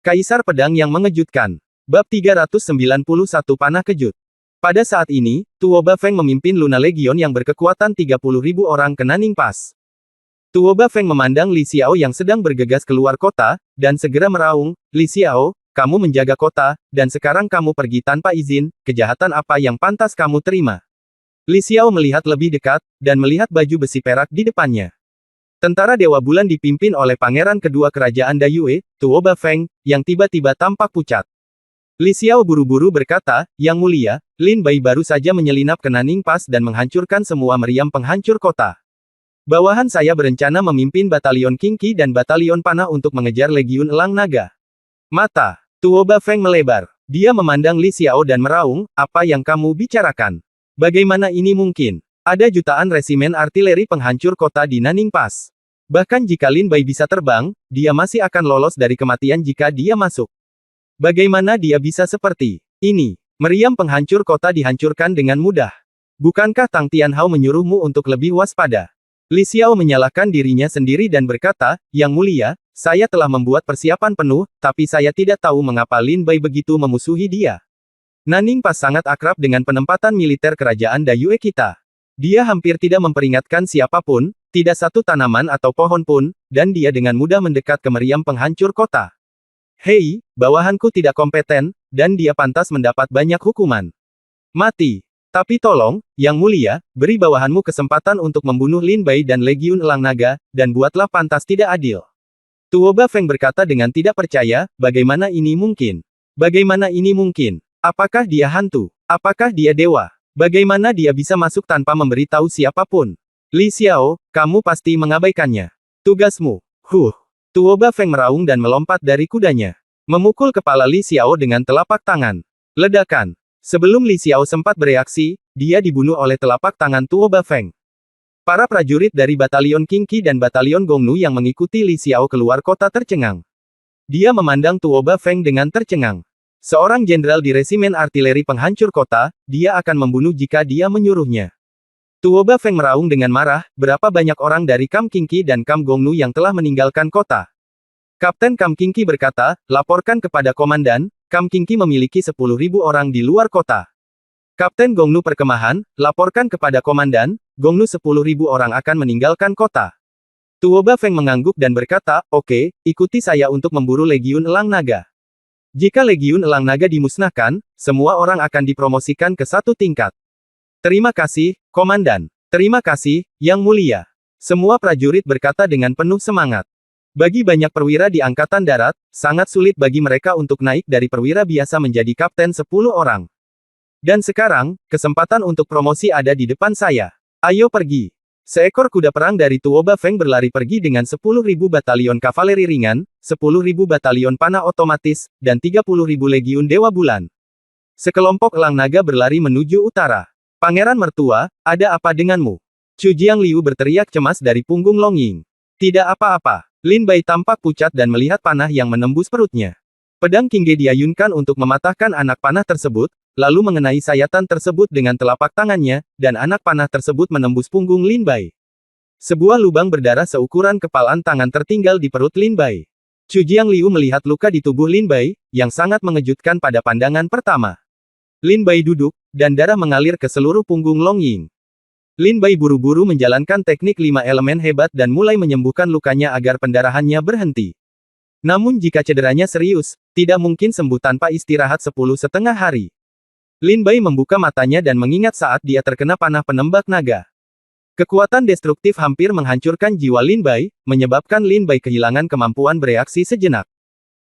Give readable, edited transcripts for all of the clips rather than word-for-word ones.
Kaisar Pedang yang Mengejutkan. Bab 391 Panah Kejut. Pada saat ini, Tuo Bafeng memimpin Luna Legion yang berkekuatan 30.000 orang ke Nanning Pass. Tuo Bafeng memandang Li Xiao yang sedang bergegas keluar kota, dan segera meraung, "Li Xiao, kamu menjaga kota, dan sekarang kamu pergi tanpa izin, kejahatan apa yang pantas kamu terima?" Li Xiao melihat lebih dekat, dan melihat baju besi perak di depannya. Tentara Dewa Bulan dipimpin oleh pangeran kedua kerajaan Dayue, Tuo Bafeng, yang tiba-tiba tampak pucat. Li Xiao buru-buru berkata, "Yang mulia, Lin Bai baru saja menyelinap ke Nanning Pass dan menghancurkan semua meriam penghancur kota. Bawahan saya berencana memimpin batalion Qingqi dan batalion panah untuk mengejar Legiun Elang Naga." Mata Tuo Bafeng melebar. Dia memandang Li Xiao dan meraung, "Apa yang kamu bicarakan? Bagaimana ini mungkin? Ada jutaan resimen artileri penghancur kota di Nanning Pass. Bahkan jika Lin Bai bisa terbang, dia masih akan lolos dari kematian jika dia masuk. Bagaimana dia bisa seperti ini? Meriam penghancur kota dihancurkan dengan mudah. Bukankah Tang Tianhao menyuruhmu untuk lebih waspada?" Li Xiao menyalahkan dirinya sendiri dan berkata, "Yang mulia, saya telah membuat persiapan penuh, tapi saya tidak tahu mengapa Lin Bai begitu memusuhi dia. Nanning Pass sangat akrab dengan penempatan militer kerajaan Dayue kita. Dia hampir tidak memperingatkan siapapun, tidak satu tanaman atau pohon pun, dan dia dengan mudah mendekat ke meriam penghancur kota. Hei, bawahanku tidak kompeten, dan dia pantas mendapat banyak hukuman. Mati. Tapi tolong, Yang Mulia, beri bawahanmu kesempatan untuk membunuh Lin Bai dan Legiun Elang Naga, dan buatlah pantas tidak adil." Tuo Bafeng berkata dengan tidak percaya, "Bagaimana ini mungkin? Bagaimana ini mungkin? Apakah dia hantu? Apakah dia dewa? Bagaimana dia bisa masuk tanpa memberitahu siapapun? Li Xiao, kamu pasti mengabaikannya. Tugasmu." Tuo Bafeng meraung dan melompat dari kudanya. Memukul kepala Li Xiao dengan telapak tangan. Ledakan. Sebelum Li Xiao sempat bereaksi, dia dibunuh oleh telapak tangan Tuo Bafeng. Para prajurit dari batalion Qingqi dan batalion Gongnu yang mengikuti Li Xiao keluar kota tercengang. Dia memandang Tuo Bafeng dengan tercengang. Seorang jenderal di resimen artileri penghancur kota, dia akan membunuh jika dia menyuruhnya. Tuo Bafeng meraung dengan marah, "Berapa banyak orang dari Kam Qingqi dan Kam Gongnu yang telah meninggalkan kota?" Kapten Kam Qingqi berkata, "Laporkan kepada komandan, Kam Qingqi memiliki 10.000 orang di luar kota." Kapten Gongnu Perkemahan, "Laporkan kepada komandan, Gongnu 10.000 orang akan meninggalkan kota." Tuo Bafeng mengangguk dan berkata, "Oke, ikuti saya untuk memburu Legiun Elang Naga. Jika Legiun Elang Naga dimusnahkan, semua orang akan dipromosikan ke satu tingkat." "Terima kasih, komandan. Terima kasih, Yang Mulia." Semua prajurit berkata dengan penuh semangat. Bagi banyak perwira di Angkatan Darat, sangat sulit bagi mereka untuk naik dari perwira biasa menjadi kapten 10 orang. Dan sekarang, kesempatan untuk promosi ada di depan saya. Ayo pergi. Seekor kuda perang dari Tuo Bafeng berlari pergi dengan 10.000 batalion kavaleri ringan, 10.000 batalion panah otomatis, dan 30.000 legiun Dewa Bulan. Sekelompok elang naga berlari menuju utara. "Pangeran mertua, ada apa denganmu?" Chu Jiangliu berteriak cemas dari punggung Long Ying. "Tidak apa-apa." Lin Bai tampak pucat dan melihat panah yang menembus perutnya. Pedang Qingge diayunkan untuk mematahkan anak panah tersebut, lalu mengenai sayatan tersebut dengan telapak tangannya, dan anak panah tersebut menembus punggung Lin Bai. Sebuah lubang berdarah seukuran kepalan tangan tertinggal di perut Lin Bai. Chu Jiangliu melihat luka di tubuh Lin Bai, yang sangat mengejutkan pada pandangan pertama. Lin Bai duduk, dan darah mengalir ke seluruh punggung Long Ying. Lin Bai buru-buru menjalankan teknik 5 elemen hebat dan mulai menyembuhkan lukanya agar pendarahannya berhenti. Namun jika cederanya serius, tidak mungkin sembuh tanpa istirahat 10,5 hari. Lin Bai membuka matanya dan mengingat saat dia terkena panah penembak naga. Kekuatan destruktif hampir menghancurkan jiwa Lin Bai, menyebabkan Lin Bai kehilangan kemampuan bereaksi sejenak.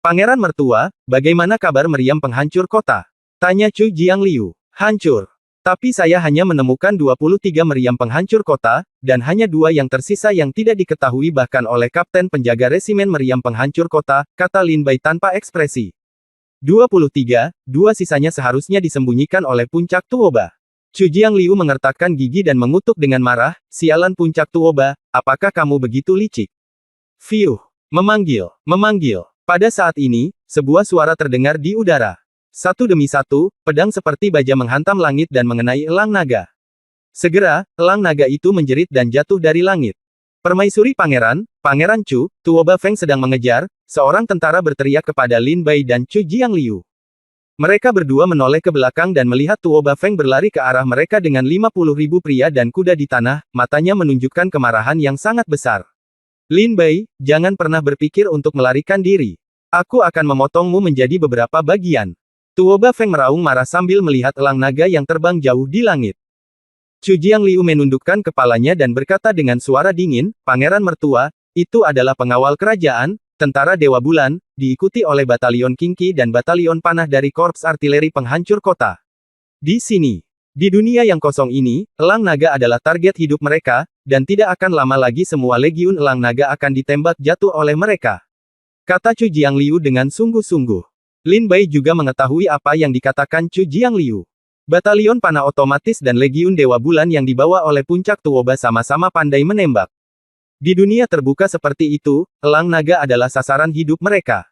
"Pangeran mertua, bagaimana kabar meriam penghancur kota?" tanya Chu Jiangliu. "Hancur. Tapi saya hanya menemukan 23 meriam penghancur kota, dan hanya 2 yang tersisa yang tidak diketahui bahkan oleh kapten penjaga resimen meriam penghancur kota," kata Lin Bai tanpa ekspresi. 23, 2 sisanya seharusnya disembunyikan oleh puncak Tuoba. Chu Jiangliu mengertakkan gigi dan mengutuk dengan marah, "Sialan puncak Tuoba, apakah kamu begitu licik?" Fiuh. Memanggil. Pada saat ini, sebuah suara terdengar di udara. Satu demi satu, pedang seperti baja menghantam langit dan mengenai elang naga. Segera, elang naga itu menjerit dan jatuh dari langit. Permaisuri Pangeran, Pangeran Chu, Tuo Bafeng sedang mengejar, seorang tentara berteriak kepada Lin Bai dan Chu Jiangliu. Mereka berdua menoleh ke belakang dan melihat Tuo Bafeng berlari ke arah mereka dengan 50.000 pria dan kuda di tanah, matanya menunjukkan kemarahan yang sangat besar. Lin Bai, jangan pernah berpikir untuk melarikan diri. Aku akan memotongmu menjadi beberapa bagian. Tuo Bafeng meraung marah sambil melihat elang naga yang terbang jauh di langit. Chu Jiangliu menundukkan kepalanya dan berkata dengan suara dingin, Pangeran Mertua, itu adalah pengawal kerajaan, tentara Dewa Bulan, diikuti oleh batalion Qingqi dan batalion panah dari Korps Artileri Penghancur Kota. Di sini, di dunia yang kosong ini, elang naga adalah target hidup mereka, dan tidak akan lama lagi semua legiun elang naga akan ditembak jatuh oleh mereka. Kata Chu Jiangliu dengan sungguh-sungguh. Lin Bai juga mengetahui apa yang dikatakan Chu Jiangliu. Batalion panah otomatis dan legiun Dewa Bulan yang dibawa oleh puncak Tuoba sama-sama pandai menembak. Di dunia terbuka seperti itu, elang naga adalah sasaran hidup mereka.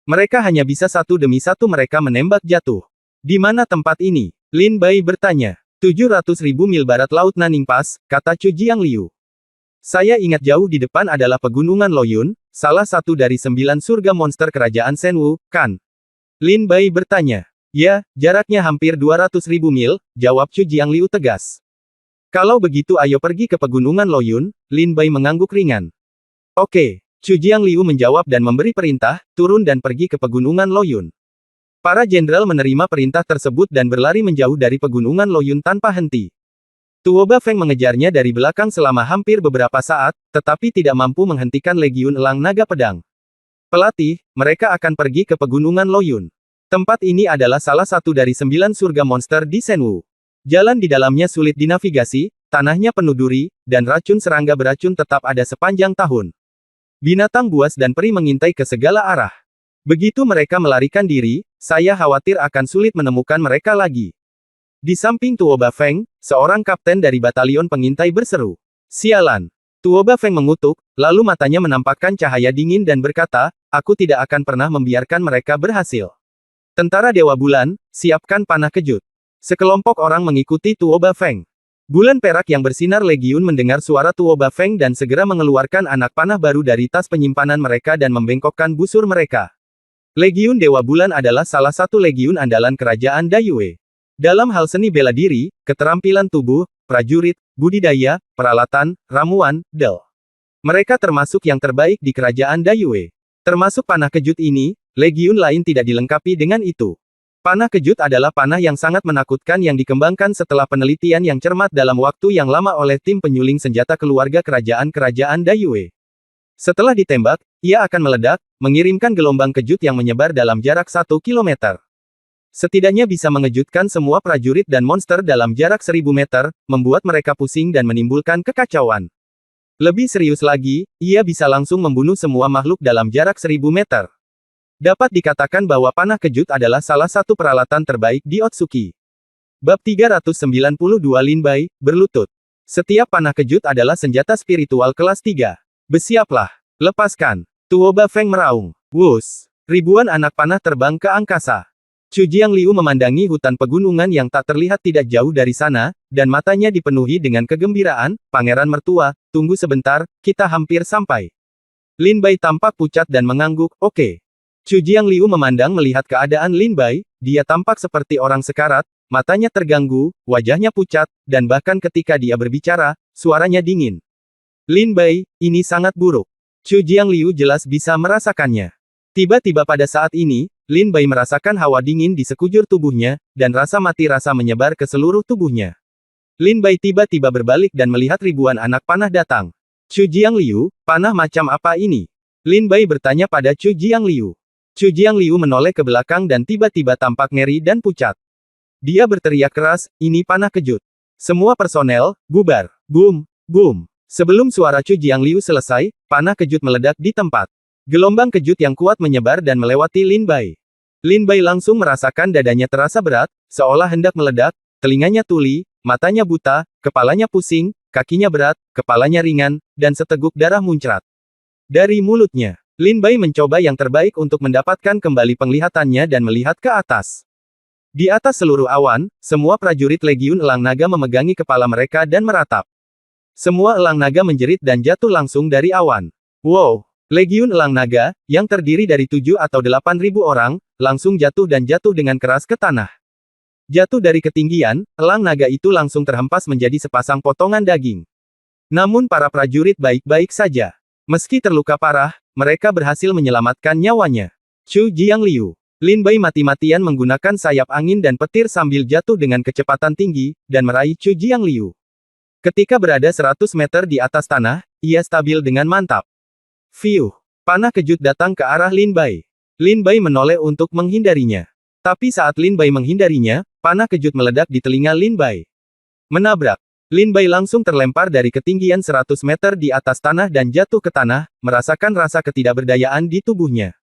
Mereka hanya bisa satu demi satu mereka menembak jatuh. Di mana tempat ini? Lin Bai bertanya. 700.000 mil barat Laut Naning Pass, kata Chu Jiangliu. Saya ingat jauh di depan adalah pegunungan Loyun, salah satu dari 9 surga monster kerajaan Shenwu, kan? Lin Bai bertanya. Ya, jaraknya hampir 200.000 mil, jawab Chu Jiangliu tegas. Kalau begitu ayo pergi ke pegunungan Loyun, Lin Bai mengangguk ringan. Oke, Chu Jiangliu menjawab dan memberi perintah, turun dan pergi ke pegunungan Loyun. Para jenderal menerima perintah tersebut dan berlari menjauh dari pegunungan Loyun tanpa henti. Tuo Bafeng mengejarnya dari belakang selama hampir beberapa saat, tetapi tidak mampu menghentikan legiun elang naga pedang. Pelatih, mereka akan pergi ke pegunungan Loyun. Tempat ini adalah salah satu dari 9 surga monster di Shenwu. Jalan di dalamnya sulit dinavigasi, tanahnya penuh duri, dan racun serangga beracun tetap ada sepanjang tahun. Binatang buas dan peri mengintai ke segala arah. Begitu mereka melarikan diri, saya khawatir akan sulit menemukan mereka lagi. Di samping Tuo Bafeng, seorang kapten dari batalion pengintai berseru. Sialan. Tuo Bafeng mengutuk, lalu matanya menampakkan cahaya dingin dan berkata, aku tidak akan pernah membiarkan mereka berhasil. Tentara Dewa Bulan, siapkan panah kejut. Sekelompok orang mengikuti Tuo Bafeng. Bulan perak yang bersinar legiun mendengar suara Tuo Bafeng dan segera mengeluarkan anak panah baru dari tas penyimpanan mereka dan membengkokkan busur mereka. Legiun Dewa Bulan adalah salah satu legiun andalan kerajaan Dayue. Dalam hal seni bela diri, keterampilan tubuh, prajurit, budidaya, peralatan, ramuan, del. Mereka termasuk yang terbaik di kerajaan Dayue. Termasuk panah kejut ini, legiun lain tidak dilengkapi dengan itu. Panah kejut adalah panah yang sangat menakutkan yang dikembangkan setelah penelitian yang cermat dalam waktu yang lama oleh tim penyuling senjata keluarga kerajaan-kerajaan Dayue. Setelah ditembak, ia akan meledak, mengirimkan gelombang kejut yang menyebar dalam jarak 1 kilometer. Setidaknya bisa mengejutkan semua prajurit dan monster dalam jarak 1000 meter, membuat mereka pusing dan menimbulkan kekacauan. Lebih serius lagi, ia bisa langsung membunuh semua makhluk dalam jarak 1000 meter. Dapat dikatakan bahwa panah kejut adalah salah satu peralatan terbaik di Otsuki. Bab 392 Lin Bai, berlutut. Setiap panah kejut adalah senjata spiritual kelas 3. Bersiaplah. Lepaskan. Tuo Bafeng meraung. Wus. Ribuan anak panah terbang ke angkasa. Chu Jiangliu memandangi hutan pegunungan yang tak terlihat tidak jauh dari sana, dan matanya dipenuhi dengan kegembiraan, Pangeran Mertua, tunggu sebentar, kita hampir sampai. Lin Bai tampak pucat dan mengangguk, oke. Chu Jiangliu memandang melihat keadaan Lin Bai, dia tampak seperti orang sekarat, matanya terganggu, wajahnya pucat, dan bahkan ketika dia berbicara, suaranya dingin. Lin Bai, ini sangat buruk. Chu Jiangliu jelas bisa merasakannya. Tiba-tiba pada saat ini, Lin Bai merasakan hawa dingin di sekujur tubuhnya, dan rasa mati rasa menyebar ke seluruh tubuhnya. Lin Bai tiba-tiba berbalik dan melihat ribuan anak panah datang. Chu Jiangliu, panah macam apa ini? Lin Bai bertanya pada Chu Jiangliu. Chu Jiangliu menoleh ke belakang dan tiba-tiba tampak ngeri dan pucat. Dia berteriak keras, ini panah kejut. Semua personel, bubar. Boom, boom. Sebelum suara Chu Jiangliu selesai, panah kejut meledak di tempat. Gelombang kejut yang kuat menyebar dan melewati Lin Bai. Lin Bai langsung merasakan dadanya terasa berat, seolah hendak meledak, telinganya tuli, matanya buta, kepalanya pusing, kakinya berat, kepalanya ringan, dan seteguk darah muncrat. Dari mulutnya, Lin Bai mencoba yang terbaik untuk mendapatkan kembali penglihatannya dan melihat ke atas. Di atas seluruh awan, semua prajurit Legiun Elang Naga memegangi kepala mereka dan meratap. Semua elang naga menjerit dan jatuh langsung dari awan. Wow! Legiun elang naga, yang terdiri dari 7 atau 8.000 orang, langsung jatuh dan jatuh dengan keras ke tanah. Jatuh dari ketinggian, elang naga itu langsung terhempas menjadi sepasang potongan daging. Namun para prajurit baik-baik saja. Meski terluka parah, mereka berhasil menyelamatkan nyawanya. Chu Jiangliu. Lin Bai mati-matian menggunakan sayap angin dan petir sambil jatuh dengan kecepatan tinggi, dan meraih Chu Jiangliu. Ketika berada 100 meter di atas tanah, ia stabil dengan mantap. Fiuh! Panah kejut datang ke arah Lin Bai. Lin Bai menoleh untuk menghindarinya. Tapi saat Lin Bai menghindarinya, panah kejut meledak di telinga Lin Bai. Menabrak. Lin Bai langsung terlempar dari ketinggian 100 meter di atas tanah dan jatuh ke tanah, merasakan rasa ketidakberdayaan di tubuhnya.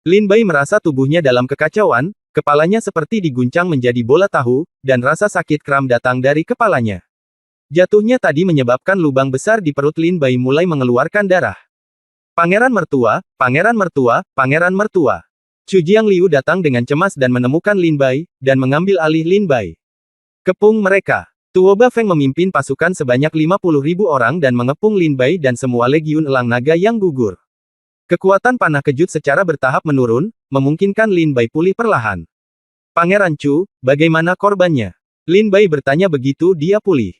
Lin Bai merasa tubuhnya dalam kekacauan, kepalanya seperti diguncang menjadi bola tahu, dan rasa sakit kram datang dari kepalanya. Jatuhnya tadi menyebabkan lubang besar di perut Lin Bai mulai mengeluarkan darah. Pangeran mertua, pangeran mertua, pangeran mertua. Chu Jiangliu datang dengan cemas dan menemukan Lin Bai, dan mengambil alih Lin Bai. Kepung mereka. Tuo Bafeng memimpin pasukan sebanyak 50.000 orang dan mengepung Lin Bai dan semua legiun elang naga yang gugur. Kekuatan panah kejut secara bertahap menurun, memungkinkan Lin Bai pulih perlahan. Pangeran Chu, bagaimana korbannya? Lin Bai bertanya begitu dia pulih.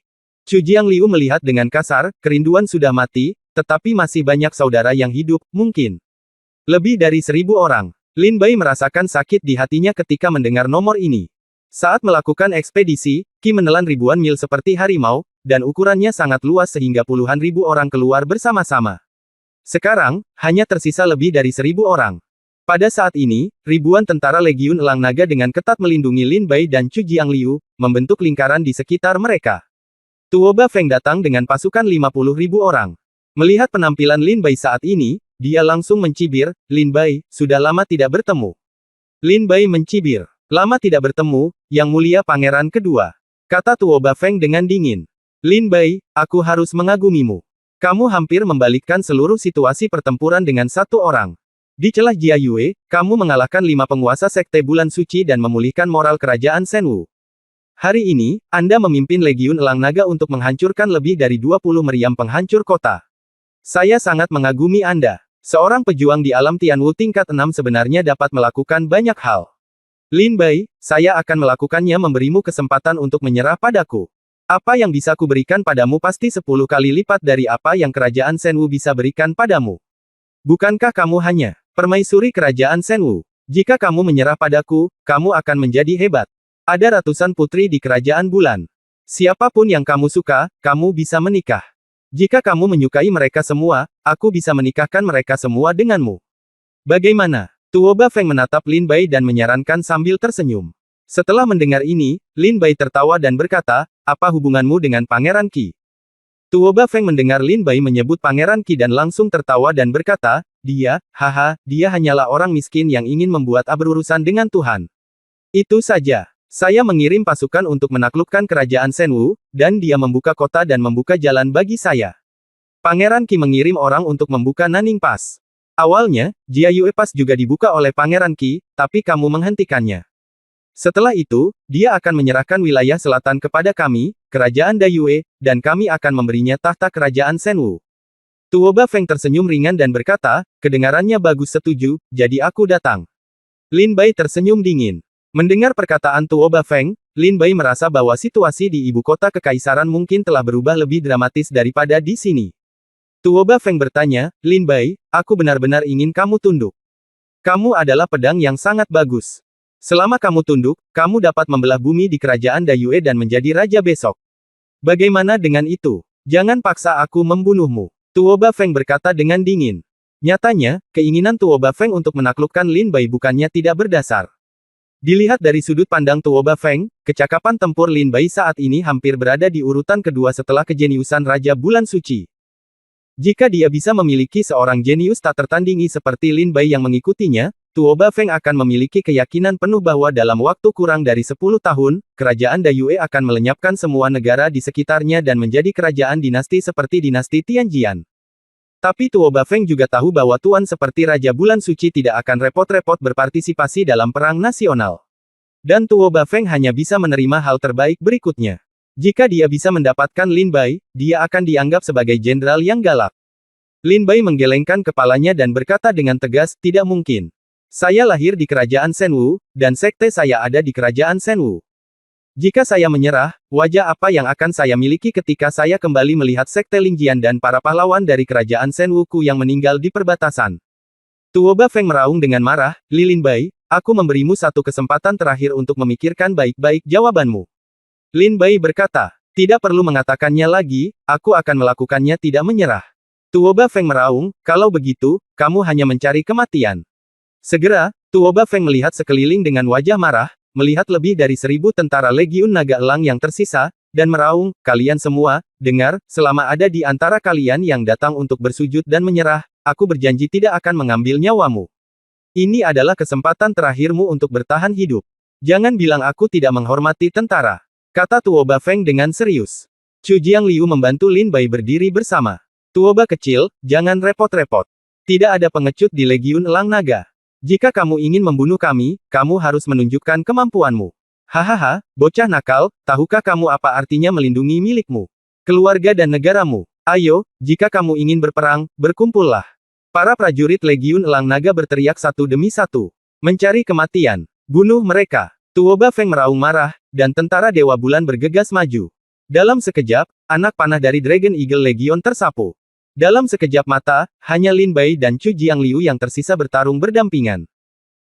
Chu Jiangliu melihat dengan kasar, kerinduan sudah mati, tetapi masih banyak saudara yang hidup, mungkin. Lebih dari 1.000 orang. Lin Bai merasakan sakit di hatinya ketika mendengar nomor ini. Saat melakukan ekspedisi, Qi menelan ribuan mil seperti harimau, dan ukurannya sangat luas sehingga puluhan ribu orang keluar bersama-sama. Sekarang, hanya tersisa lebih dari 1.000 orang. Pada saat ini, ribuan tentara legiun elang naga dengan ketat melindungi Lin Bai dan Chu Jiangliu, membentuk lingkaran di sekitar mereka. Tuo Bafeng datang dengan pasukan 50.000 orang. Melihat penampilan Lin Bai saat ini, dia langsung mencibir, "Lin Bai, sudah lama tidak bertemu." Lin Bai mencibir, "Lama tidak bertemu, Yang Mulia Pangeran Kedua," kata Tuo Bafeng dengan dingin. "Lin Bai, aku harus mengagumimu. Kamu hampir membalikkan seluruh situasi pertempuran dengan satu orang. Di celah Jia Yue, kamu mengalahkan 5 penguasa Sekte Bulan Suci dan memulihkan moral kerajaan Shenwu. Hari ini, Anda memimpin Legiun Elang Naga untuk menghancurkan lebih dari 20 meriam penghancur kota. Saya sangat mengagumi Anda. Seorang pejuang di alam Tianwu tingkat 6 sebenarnya dapat melakukan banyak hal. Lin Bai, saya akan melakukannya memberimu kesempatan untuk menyerah padaku. Apa yang bisa kuberikan padamu pasti 10 kali lipat dari apa yang kerajaan Shenwu bisa berikan padamu. Bukankah kamu hanya permaisuri kerajaan Shenwu? Jika kamu menyerah padaku, kamu akan menjadi hebat. Ada ratusan putri di kerajaan bulan. Siapapun yang kamu suka, kamu bisa menikah. Jika kamu menyukai mereka semua, aku bisa menikahkan mereka semua denganmu. Bagaimana?" Tuo Bafeng menatap Lin Bai dan menyarankan sambil tersenyum. Setelah mendengar ini, Lin Bai tertawa dan berkata, "Apa hubunganmu dengan Pangeran Qi?" Tuo Bafeng mendengar Lin Bai menyebut Pangeran Qi dan langsung tertawa dan berkata, dia hanyalah orang miskin yang ingin membuat berurusan dengan Tuhan. Itu saja. Saya mengirim pasukan untuk menaklukkan kerajaan Shenwu, dan dia membuka kota dan membuka jalan bagi saya. Pangeran Qi mengirim orang untuk membuka Nanning Pass. Awalnya, Jia Yue Pass juga dibuka oleh Pangeran Qi, tapi kamu menghentikannya. Setelah itu, dia akan menyerahkan wilayah selatan kepada kami, kerajaan Dayue, dan kami akan memberinya tahta kerajaan Shenwu. Tuo Bafeng tersenyum ringan dan berkata, kedengarannya bagus, setuju, jadi aku datang. Lin Bai tersenyum dingin. Mendengar perkataan Tuo Bafeng, Lin Bai merasa bahwa situasi di ibu kota kekaisaran mungkin telah berubah lebih dramatis daripada di sini. Tuo Bafeng bertanya, "Lin Bai, aku benar-benar ingin kamu tunduk. Kamu adalah pedang yang sangat bagus. Selama kamu tunduk, kamu dapat membelah bumi di kerajaan Dayue dan menjadi raja besok. Bagaimana dengan itu? Jangan paksa aku membunuhmu." Tuo Bafeng berkata dengan dingin. Nyatanya, keinginan Tuo Bafeng untuk menaklukkan Lin Bai bukannya tidak berdasar. Dilihat dari sudut pandang Tuo Bafeng, kecakapan tempur Lin Bai saat ini hampir berada di urutan kedua setelah kejeniusan Raja Bulan Suci. Jika dia bisa memiliki seorang jenius tak tertandingi seperti Lin Bai yang mengikutinya, Tuo Bafeng akan memiliki keyakinan penuh bahwa dalam waktu kurang dari 10 tahun, kerajaan Dayue akan melenyapkan semua negara di sekitarnya dan menjadi kerajaan dinasti seperti dinasti Tianjian. Tapi Tuo Bafeng juga tahu bahwa tuan seperti Raja Bulan Suci tidak akan repot-repot berpartisipasi dalam perang nasional. Dan Tuo Bafeng hanya bisa menerima hal terbaik berikutnya. Jika dia bisa mendapatkan Lin Bai, dia akan dianggap sebagai jenderal yang galak. Lin Bai menggelengkan kepalanya dan berkata dengan tegas, tidak mungkin. Saya lahir di kerajaan Shenwu, dan sekte saya ada di kerajaan Shenwu. Jika saya menyerah, wajah apa yang akan saya miliki ketika saya kembali melihat sekte Lingjian dan para pahlawan dari kerajaan Shenwu Ku yang meninggal di perbatasan? Tuoba Feng meraung dengan marah, Lin Bai, aku memberimu satu kesempatan terakhir untuk memikirkan baik-baik jawabanmu. Lin Bai berkata, tidak perlu mengatakannya lagi, aku akan melakukannya tidak menyerah. Tuoba Feng meraung, kalau begitu, kamu hanya mencari kematian. Segera, Tuoba Feng melihat sekeliling dengan wajah marah, melihat lebih dari 1.000 tentara Legiun Naga Elang yang tersisa, dan meraung, kalian semua, dengar, selama ada di antara kalian yang datang untuk bersujud dan menyerah, aku berjanji tidak akan mengambil nyawamu. Ini adalah kesempatan terakhirmu untuk bertahan hidup. Jangan bilang aku tidak menghormati tentara, kata Tuoba Feng dengan serius. Chu Jiangliu membantu Lin Bai berdiri bersama. Tuoba kecil, jangan repot-repot. Tidak ada pengecut di Legiun Elang Naga. Jika kamu ingin membunuh kami, kamu harus menunjukkan kemampuanmu. Hahaha, bocah nakal, tahukah kamu apa artinya melindungi milikmu? Keluarga dan negaramu. Ayo, jika kamu ingin berperang, berkumpullah. Para prajurit Legiun Elang Naga berteriak satu demi satu. Mencari kematian. Bunuh mereka. Tuoba Feng meraung marah, dan tentara Dewa Bulan bergegas maju. Dalam sekejap, anak panah dari Dragon Eagle Legion tersapu. Dalam sekejap mata, hanya Lin Bai dan Chu Jiangliu yang tersisa bertarung berdampingan.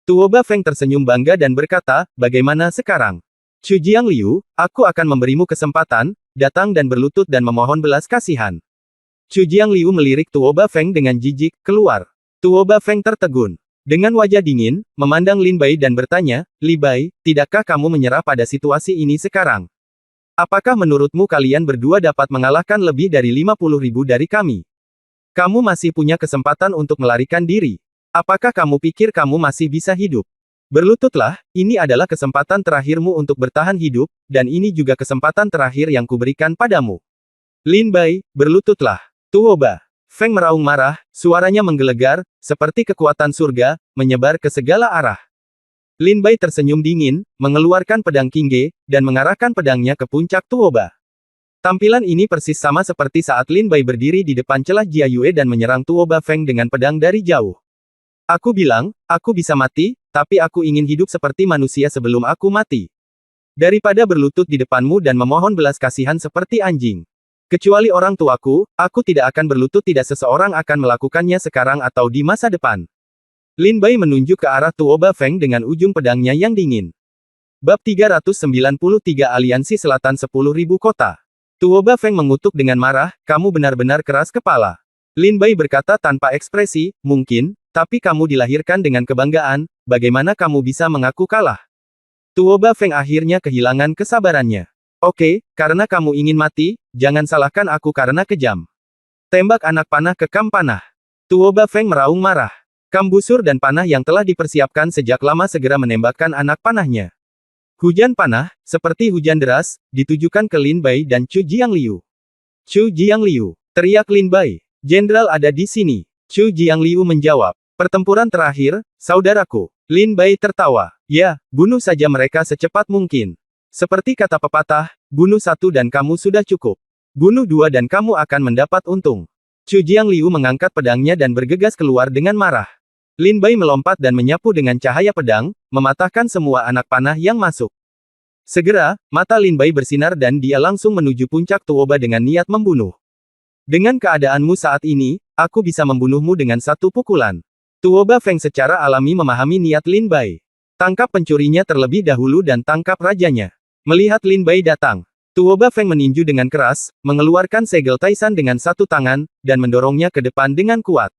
Tuoba Feng tersenyum bangga dan berkata, bagaimana sekarang? Chu Jiangliu, aku akan memberimu kesempatan, datang dan berlutut dan memohon belas kasihan. Chu Jiangliu melirik Tuoba Feng dengan jijik, keluar. Tuoba Feng tertegun. Dengan wajah dingin, memandang Lin Bai dan bertanya, Li Bai, tidakkah kamu menyerah pada situasi ini sekarang? Apakah menurutmu kalian berdua dapat mengalahkan lebih dari 50.000 dari kami? Kamu masih punya kesempatan untuk melarikan diri. Apakah kamu pikir kamu masih bisa hidup? Berlututlah, ini adalah kesempatan terakhirmu untuk bertahan hidup, dan ini juga kesempatan terakhir yang kuberikan padamu. Lin Bai, berlututlah. Tuoba Feng meraung marah, suaranya menggelegar, seperti kekuatan surga, menyebar ke segala arah. Lin Bai tersenyum dingin, mengeluarkan pedang Qingge, dan mengarahkan pedangnya ke puncak Tuoba. Tampilan ini persis sama seperti saat Lin Bai berdiri di depan celah Jia Yue dan menyerang Tuoba Feng dengan pedang dari jauh. Aku bilang, aku bisa mati, tapi aku ingin hidup seperti manusia sebelum aku mati. Daripada berlutut di depanmu dan memohon belas kasihan seperti anjing. Kecuali orang tuaku, aku tidak akan berlutut, tidak seseorang akan melakukannya sekarang atau di masa depan. Lin Bai menunjuk ke arah Tuoba Feng dengan ujung pedangnya yang dingin. Bab 393 Aliansi Selatan 10.000 Kota. Tuoba Feng mengutuk dengan marah, kamu benar-benar keras kepala. Lin Bai berkata tanpa ekspresi, mungkin, tapi kamu dilahirkan dengan kebanggaan, bagaimana kamu bisa mengaku kalah? Tuoba Feng akhirnya kehilangan kesabarannya. Oke, karena kamu ingin mati, jangan salahkan aku karena kejam. Tembak anak panah ke kam panah. Tuoba Feng meraung marah. Kam busur dan panah yang telah dipersiapkan sejak lama segera menembakkan anak panahnya. Hujan panah, seperti hujan deras, ditujukan ke Lin Bai dan Chu Jiangliu. Chu Jiangliu, teriak Lin Bai. Jenderal ada di sini. Chu Jiangliu menjawab. Pertempuran terakhir, saudaraku. Lin Bai tertawa. Ya, bunuh saja mereka secepat mungkin. Seperti kata pepatah, bunuh satu dan kamu sudah cukup. Bunuh dua dan kamu akan mendapat untung. Chu Jiangliu mengangkat pedangnya dan bergegas keluar dengan marah. Lin Bai melompat dan menyapu dengan cahaya pedang, mematahkan semua anak panah yang masuk. Segera, mata Lin Bai bersinar dan dia langsung menuju puncak Tuoba dengan niat membunuh. Dengan keadaanmu saat ini, aku bisa membunuhmu dengan satu pukulan. Tuoba Feng secara alami memahami niat Lin Bai. Tangkap pencurinya terlebih dahulu dan tangkap rajanya. Melihat Lin Bai datang, Tuoba Feng meninju dengan keras, mengeluarkan segel Taisan dengan satu tangan, dan mendorongnya ke depan dengan kuat.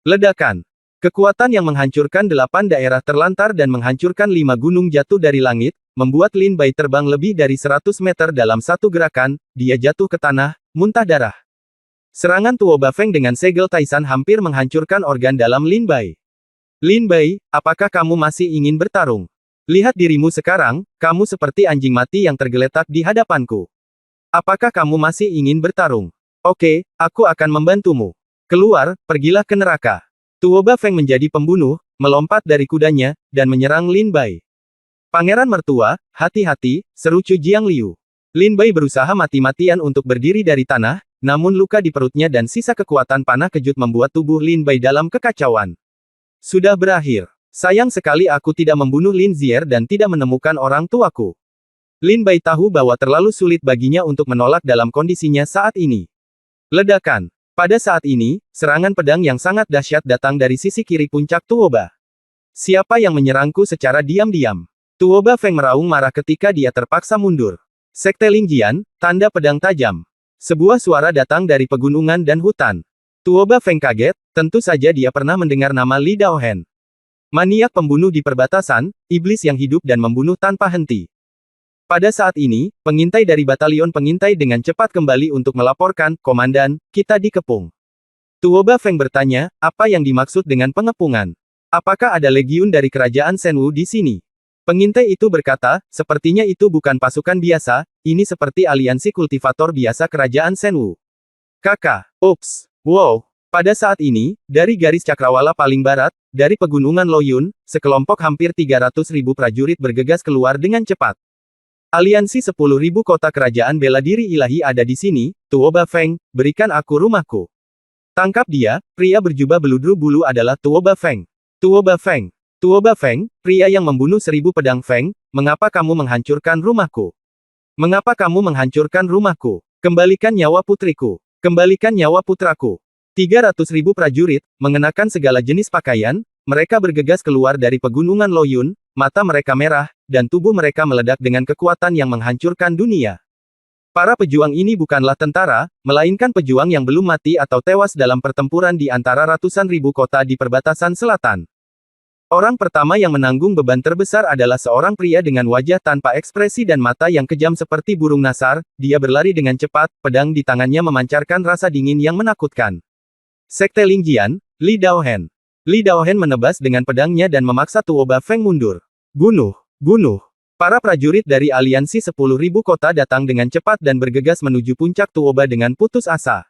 Ledakan. Kekuatan yang menghancurkan 8 daerah terlantar dan menghancurkan 5 gunung jatuh dari langit, membuat Lin Bai terbang lebih dari 100 meter dalam satu gerakan, dia jatuh ke tanah, muntah darah. Serangan Tuoba Feng dengan segel Taisan hampir menghancurkan organ dalam Lin Bai. Lin Bai, apakah kamu masih ingin bertarung? Lihat dirimu sekarang, kamu seperti anjing mati yang tergeletak di hadapanku. Apakah kamu masih ingin bertarung? Oke, aku akan membantumu. Keluar, pergilah ke neraka. Tuoba Feng menjadi pembunuh, melompat dari kudanya, dan menyerang Lin Bai. Pangeran mertua, hati-hati, seru Chu Jiangliu. Lin Bai berusaha mati-matian untuk berdiri dari tanah, namun luka di perutnya dan sisa kekuatan panah kejut membuat tubuh Lin Bai dalam kekacauan. Sudah berakhir. Sayang sekali aku tidak membunuh Lin Zier dan tidak menemukan orang tuaku. Lin Bai tahu bahwa terlalu sulit baginya untuk menolak dalam kondisinya saat ini. Ledakan. Pada saat ini, serangan pedang yang sangat dahsyat datang dari sisi kiri puncak Tuoba. Siapa yang menyerangku secara diam-diam? Tuoba Feng meraung marah ketika dia terpaksa mundur. Sekte Lingjian, tanda pedang tajam. Sebuah suara datang dari pegunungan dan hutan. Tuoba Feng kaget, tentu saja dia pernah mendengar nama Li Daohen. Maniak pembunuh di perbatasan, iblis yang hidup dan membunuh tanpa henti. Pada saat ini, pengintai dari batalion pengintai dengan cepat kembali untuk melaporkan, "Komandan, kita dikepung." Tuoba Feng bertanya, apa yang dimaksud dengan pengepungan? Apakah ada legiun dari kerajaan Shenwu di sini? Pengintai itu berkata, sepertinya itu bukan pasukan biasa, ini seperti aliansi kultivator biasa kerajaan Shenwu. Kakak, ups, wow. Pada saat ini, dari garis cakrawala paling barat, dari pegunungan Loyun, sekelompok hampir 300.000 prajurit bergegas keluar dengan cepat. Aliansi 10.000 kota kerajaan bela diri ilahi ada di sini, Tuoba Feng, berikan aku rumahku. Tangkap dia, pria berjubah beludru bulu adalah Tuoba Feng. Tuoba Feng. Tuoba Feng, pria yang membunuh 1000 pedang Feng, mengapa kamu menghancurkan rumahku? Mengapa kamu menghancurkan rumahku? Kembalikan nyawa putriku. Kembalikan nyawa putraku. 300.000 prajurit, mengenakan segala jenis pakaian, mereka bergegas keluar dari pegunungan Loyun, mata mereka merah, dan tubuh mereka meledak dengan kekuatan yang menghancurkan dunia. Para pejuang ini bukanlah tentara, melainkan pejuang yang belum mati atau tewas dalam pertempuran di antara ratusan ribu kota di perbatasan selatan. Orang pertama yang menanggung beban terbesar adalah seorang pria dengan wajah tanpa ekspresi dan mata yang kejam seperti burung nasar, dia berlari dengan cepat, pedang di tangannya memancarkan rasa dingin yang menakutkan. Sekte Lingjian, Li Daohen. Li Daohen menebas dengan pedangnya dan memaksa Tuoba Feng mundur. Bunuh! Bunuh! Para prajurit dari aliansi 10.000 kota datang dengan cepat dan bergegas menuju puncak Tuoba dengan putus asa.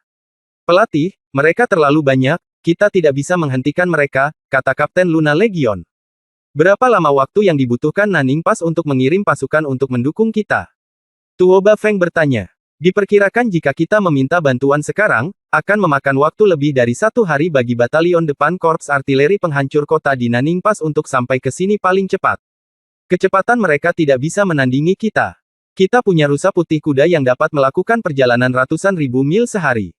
Pelatih, mereka terlalu banyak, kita tidak bisa menghentikan mereka, kata Kapten Luna Legion. Berapa lama waktu yang dibutuhkan Naning Pass untuk mengirim pasukan untuk mendukung kita? Tuoba Feng bertanya. Diperkirakan jika kita meminta bantuan sekarang, akan memakan waktu lebih dari 1 hari bagi batalion depan Korps Artileri Penghancur Kota di Naning Pass untuk sampai ke sini paling cepat. Kecepatan mereka tidak bisa menandingi kita. Kita punya rusa putih kuda yang dapat melakukan perjalanan ratusan ribu mil sehari.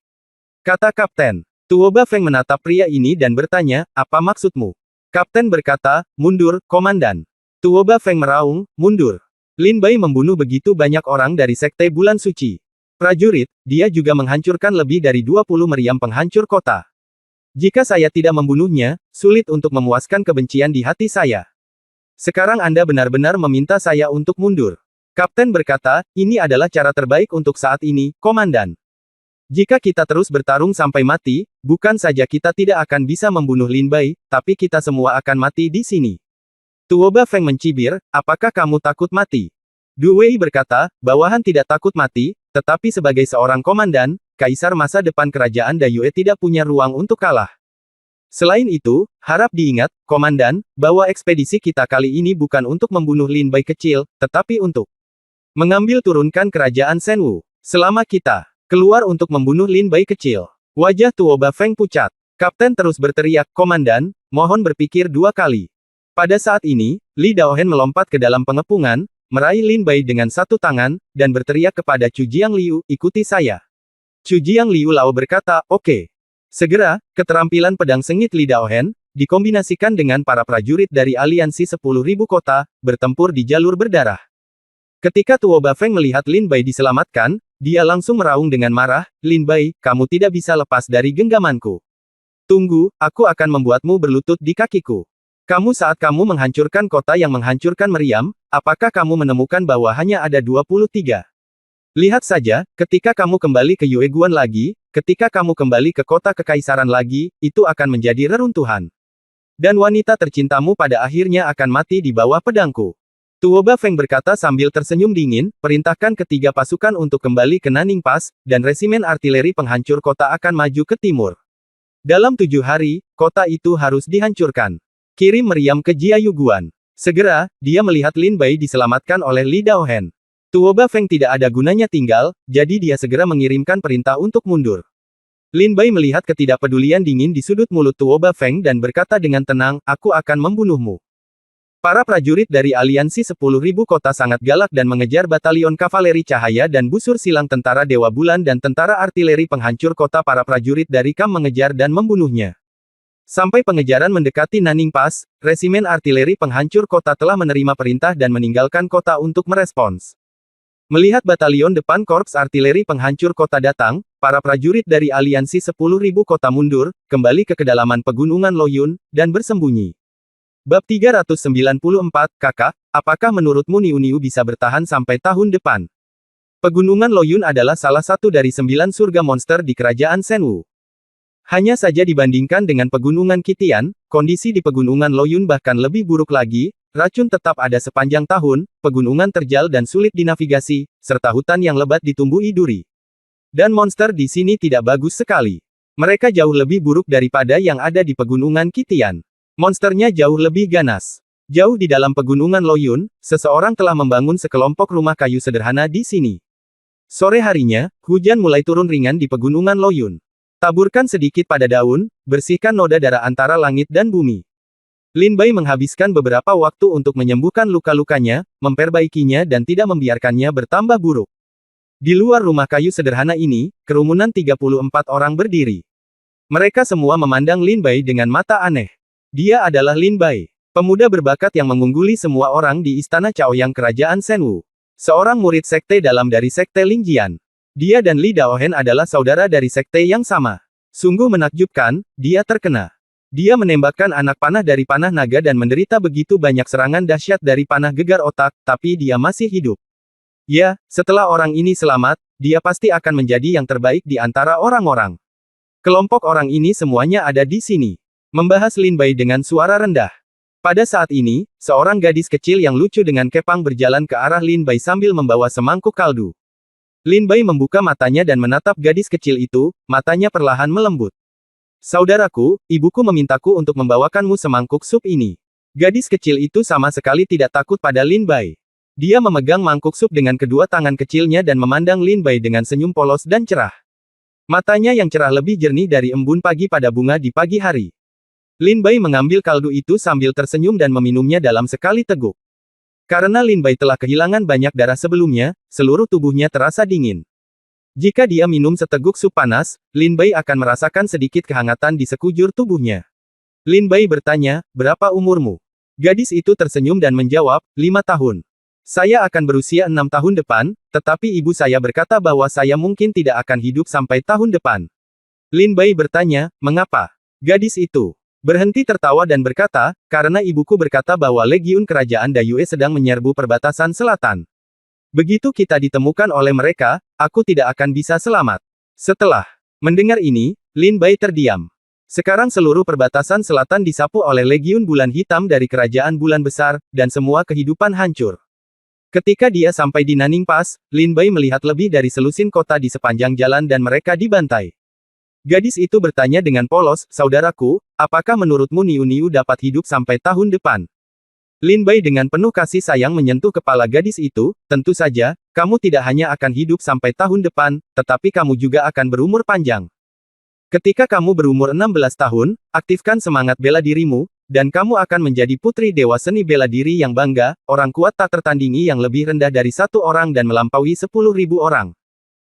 Kata Kapten. Tuoba Feng menatap pria ini dan bertanya, apa maksudmu? Kapten berkata, mundur, komandan. Tuoba Feng meraung, mundur. Lin Bai membunuh begitu banyak orang dari Sekte Bulan Suci. Prajurit, dia juga menghancurkan lebih dari 20 meriam penghancur kota. Jika saya tidak membunuhnya, sulit untuk memuaskan kebencian di hati saya. Sekarang Anda benar-benar meminta saya untuk mundur. Kapten berkata, ini adalah cara terbaik untuk saat ini, komandan. Jika kita terus bertarung sampai mati, bukan saja kita tidak akan bisa membunuh Lin Bai, tapi kita semua akan mati di sini. Tuoba Feng mencibir, apakah kamu takut mati? Du Wei berkata, bawahan tidak takut mati, tetapi sebagai seorang komandan, kaisar masa depan kerajaan Dayue tidak punya ruang untuk kalah. Selain itu, harap diingat, komandan, bahwa ekspedisi kita kali ini bukan untuk membunuh Lin Bai kecil, tetapi untuk mengambil turunkan kerajaan Shenwu. Selama kita keluar untuk membunuh Lin Bai kecil. Wajah Tuoba Feng pucat. Kapten terus berteriak, komandan, mohon berpikir 2 kali. Pada saat ini, Li Daohen melompat ke dalam pengepungan, meraih Lin Bai dengan satu tangan, dan berteriak kepada Chu Jiangliu, ikuti saya. Chu Jiangliu Lao berkata, oke. Segera, keterampilan pedang sengit Li Daohen, dikombinasikan dengan para prajurit dari aliansi 10.000 kota, bertempur di jalur berdarah. Ketika Tuoba Feng melihat Lin Bai diselamatkan, dia langsung meraung dengan marah, Lin Bai, kamu tidak bisa lepas dari genggamanku. Tunggu, aku akan membuatmu berlutut di kakiku. Saat kamu menghancurkan kota yang menghancurkan meriam, apakah kamu menemukan bahwa hanya ada 23? Lihat saja, ketika kamu kembali ke Yueguan lagi, ketika kamu kembali ke kota kekaisaran lagi, itu akan menjadi reruntuhan. Dan wanita tercintamu pada akhirnya akan mati di bawah pedangku. Tuoba Feng berkata sambil tersenyum dingin, perintahkan ketiga pasukan untuk kembali ke Naning Pass, dan resimen artileri penghancur kota akan maju ke timur. Dalam 7 hari, kota itu harus dihancurkan. Kirim meriam ke Jiayuguan. Segera, dia melihat Lin Bai diselamatkan oleh Li Daohen. Tuo Bafeng tidak ada gunanya tinggal, jadi dia segera mengirimkan perintah untuk mundur. Lin Bai melihat ketidakpedulian dingin di sudut mulut Tuo Bafeng dan berkata dengan tenang, aku akan membunuhmu. Para prajurit dari aliansi 10.000 kota sangat galak dan mengejar batalion kavaleri cahaya dan busur silang tentara Dewa Bulan dan tentara artileri penghancur kota. Para prajurit dari Kam mengejar dan membunuhnya. Sampai pengejaran mendekati Naning Pass, resimen artileri penghancur kota telah menerima perintah dan meninggalkan kota untuk merespons. Melihat batalion depan korps artileri penghancur kota datang, para prajurit dari aliansi 10.000 kota mundur, kembali ke kedalaman pegunungan Loyun, dan bersembunyi. Bab 394, Kakak, apakah menurutmu Niu Niu bisa bertahan sampai tahun depan? Pegunungan Loyun adalah salah satu dari 9 surga monster di kerajaan Shenwu. Hanya saja dibandingkan dengan pegunungan Qitian, kondisi di pegunungan Loyun bahkan lebih buruk lagi, racun tetap ada sepanjang tahun, pegunungan terjal dan sulit dinavigasi, serta hutan yang lebat ditumbuhi duri. Dan monster di sini tidak bagus sekali. Mereka jauh lebih buruk daripada yang ada di pegunungan Qitian. Monsternya jauh lebih ganas. Jauh di dalam pegunungan Loyun, seseorang telah membangun sekelompok rumah kayu sederhana di sini. Sore harinya, hujan mulai turun ringan di pegunungan Loyun. Taburkan sedikit pada daun, bersihkan noda darah antara langit dan bumi. Lin Bai menghabiskan beberapa waktu untuk menyembuhkan luka-lukanya, memperbaikinya dan tidak membiarkannya bertambah buruk. Di luar rumah kayu sederhana ini, kerumunan 34 orang berdiri. Mereka semua memandang Lin Bai dengan mata aneh. Dia adalah Lin Bai, pemuda berbakat yang mengungguli semua orang di istana Chaoyang kerajaan Shenwu. Seorang murid sekte dalam dari sekte Lingjian. Dia dan Li Daohen adalah saudara dari sekte yang sama. Sungguh menakjubkan, dia terkena. Dia menembakkan anak panah dari panah naga dan menderita begitu banyak serangan dahsyat dari panah gegar otak, tapi dia masih hidup. Ya, setelah orang ini selamat, dia pasti akan menjadi yang terbaik di antara orang-orang. Kelompok orang ini semuanya ada di sini. Membahas Lin Bai dengan suara rendah. Pada saat ini, seorang gadis kecil yang lucu dengan kepang berjalan ke arah Lin Bai sambil membawa semangkuk kaldu. Lin Bai membuka matanya dan menatap gadis kecil itu, matanya perlahan melembut. Saudaraku, ibuku memintaku untuk membawakanmu semangkuk sup ini. Gadis kecil itu sama sekali tidak takut pada Lin Bai. Dia memegang mangkuk sup dengan kedua tangan kecilnya dan memandang Lin Bai dengan senyum polos dan cerah. Matanya yang cerah lebih jernih dari embun pagi pada bunga di pagi hari. Lin Bai mengambil kaldu itu sambil tersenyum dan meminumnya dalam sekali teguk. Karena Lin Bai telah kehilangan banyak darah sebelumnya, seluruh tubuhnya terasa dingin. Jika dia minum seteguk sup panas, Lin Bai akan merasakan sedikit kehangatan di sekujur tubuhnya. Lin Bai bertanya, berapa umurmu? Gadis itu tersenyum dan menjawab, 5 tahun. Saya akan berusia 6 tahun depan, tetapi ibu saya berkata bahwa saya mungkin tidak akan hidup sampai tahun depan. Lin Bai bertanya, mengapa? Gadis itu berhenti tertawa dan berkata, karena ibuku berkata bahwa Legiun Kerajaan Dayue sedang menyerbu perbatasan selatan. Begitu kita ditemukan oleh mereka, aku tidak akan bisa selamat. Setelah mendengar ini, Lin Bai terdiam. Sekarang seluruh perbatasan selatan disapu oleh Legiun Bulan Hitam dari Kerajaan Bulan Besar, dan semua kehidupan hancur. Ketika dia sampai di Naning Pass, Lin Bai melihat lebih dari selusin kota di sepanjang jalan dan mereka dibantai. Gadis itu bertanya dengan polos, saudaraku, apakah menurutmu Niu Niu dapat hidup sampai tahun depan? Lin Bai dengan penuh kasih sayang menyentuh kepala gadis itu, tentu saja, kamu tidak hanya akan hidup sampai tahun depan, tetapi kamu juga akan berumur panjang. Ketika kamu berumur 16 tahun, aktifkan semangat bela dirimu, dan kamu akan menjadi putri dewa seni bela diri yang bangga, orang kuat tak tertandingi yang lebih rendah dari 1 orang dan melampaui 10.000 orang.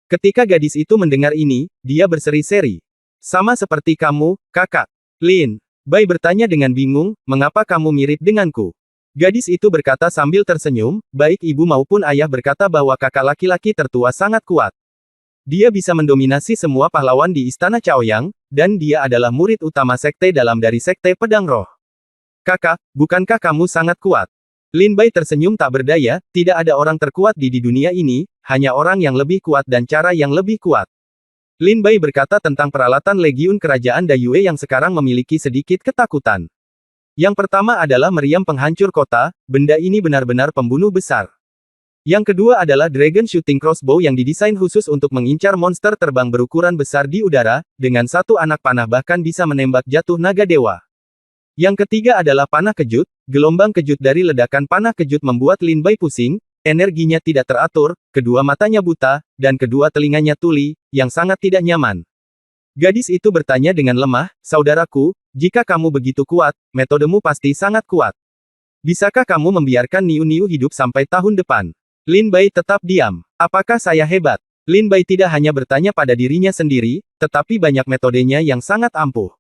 Ketika gadis itu mendengar ini, dia berseri-seri. Sama seperti kamu, kakak. Lin Bai bertanya dengan bingung, mengapa kamu mirip denganku? Gadis itu berkata sambil tersenyum, baik ibu maupun ayah berkata bahwa kakak laki-laki tertua sangat kuat. Dia bisa mendominasi semua pahlawan di istana Chaoyang, dan dia adalah murid utama sekte dalam dari sekte pedang roh. Kakak, bukankah kamu sangat kuat? Lin Bai tersenyum tak berdaya, tidak ada orang terkuat di dunia ini, hanya orang yang lebih kuat dan cara yang lebih kuat. Lin Bai berkata tentang peralatan Legiun Kerajaan Dayue yang sekarang memiliki sedikit ketakutan. Yang pertama adalah meriam penghancur kota, benda ini benar-benar pembunuh besar. Yang kedua adalah Dragon Shooting Crossbow yang didesain khusus untuk mengincar monster terbang berukuran besar di udara, dengan satu anak panah bahkan bisa menembak jatuh naga dewa. Yang ketiga adalah panah kejut, gelombang kejut dari ledakan panah kejut membuat Lin Bai pusing, Energinya tidak teratur, kedua matanya buta, dan kedua telinganya tuli, yang sangat tidak nyaman. Gadis itu bertanya dengan lemah, "Saudaraku, jika kamu begitu kuat, metodemu pasti sangat kuat. Bisakah kamu membiarkan Niu Niu hidup sampai tahun depan?" Lin Bai tetap diam. Apakah saya hebat? Lin Bai tidak hanya bertanya pada dirinya sendiri, tetapi banyak metodenya yang sangat ampuh.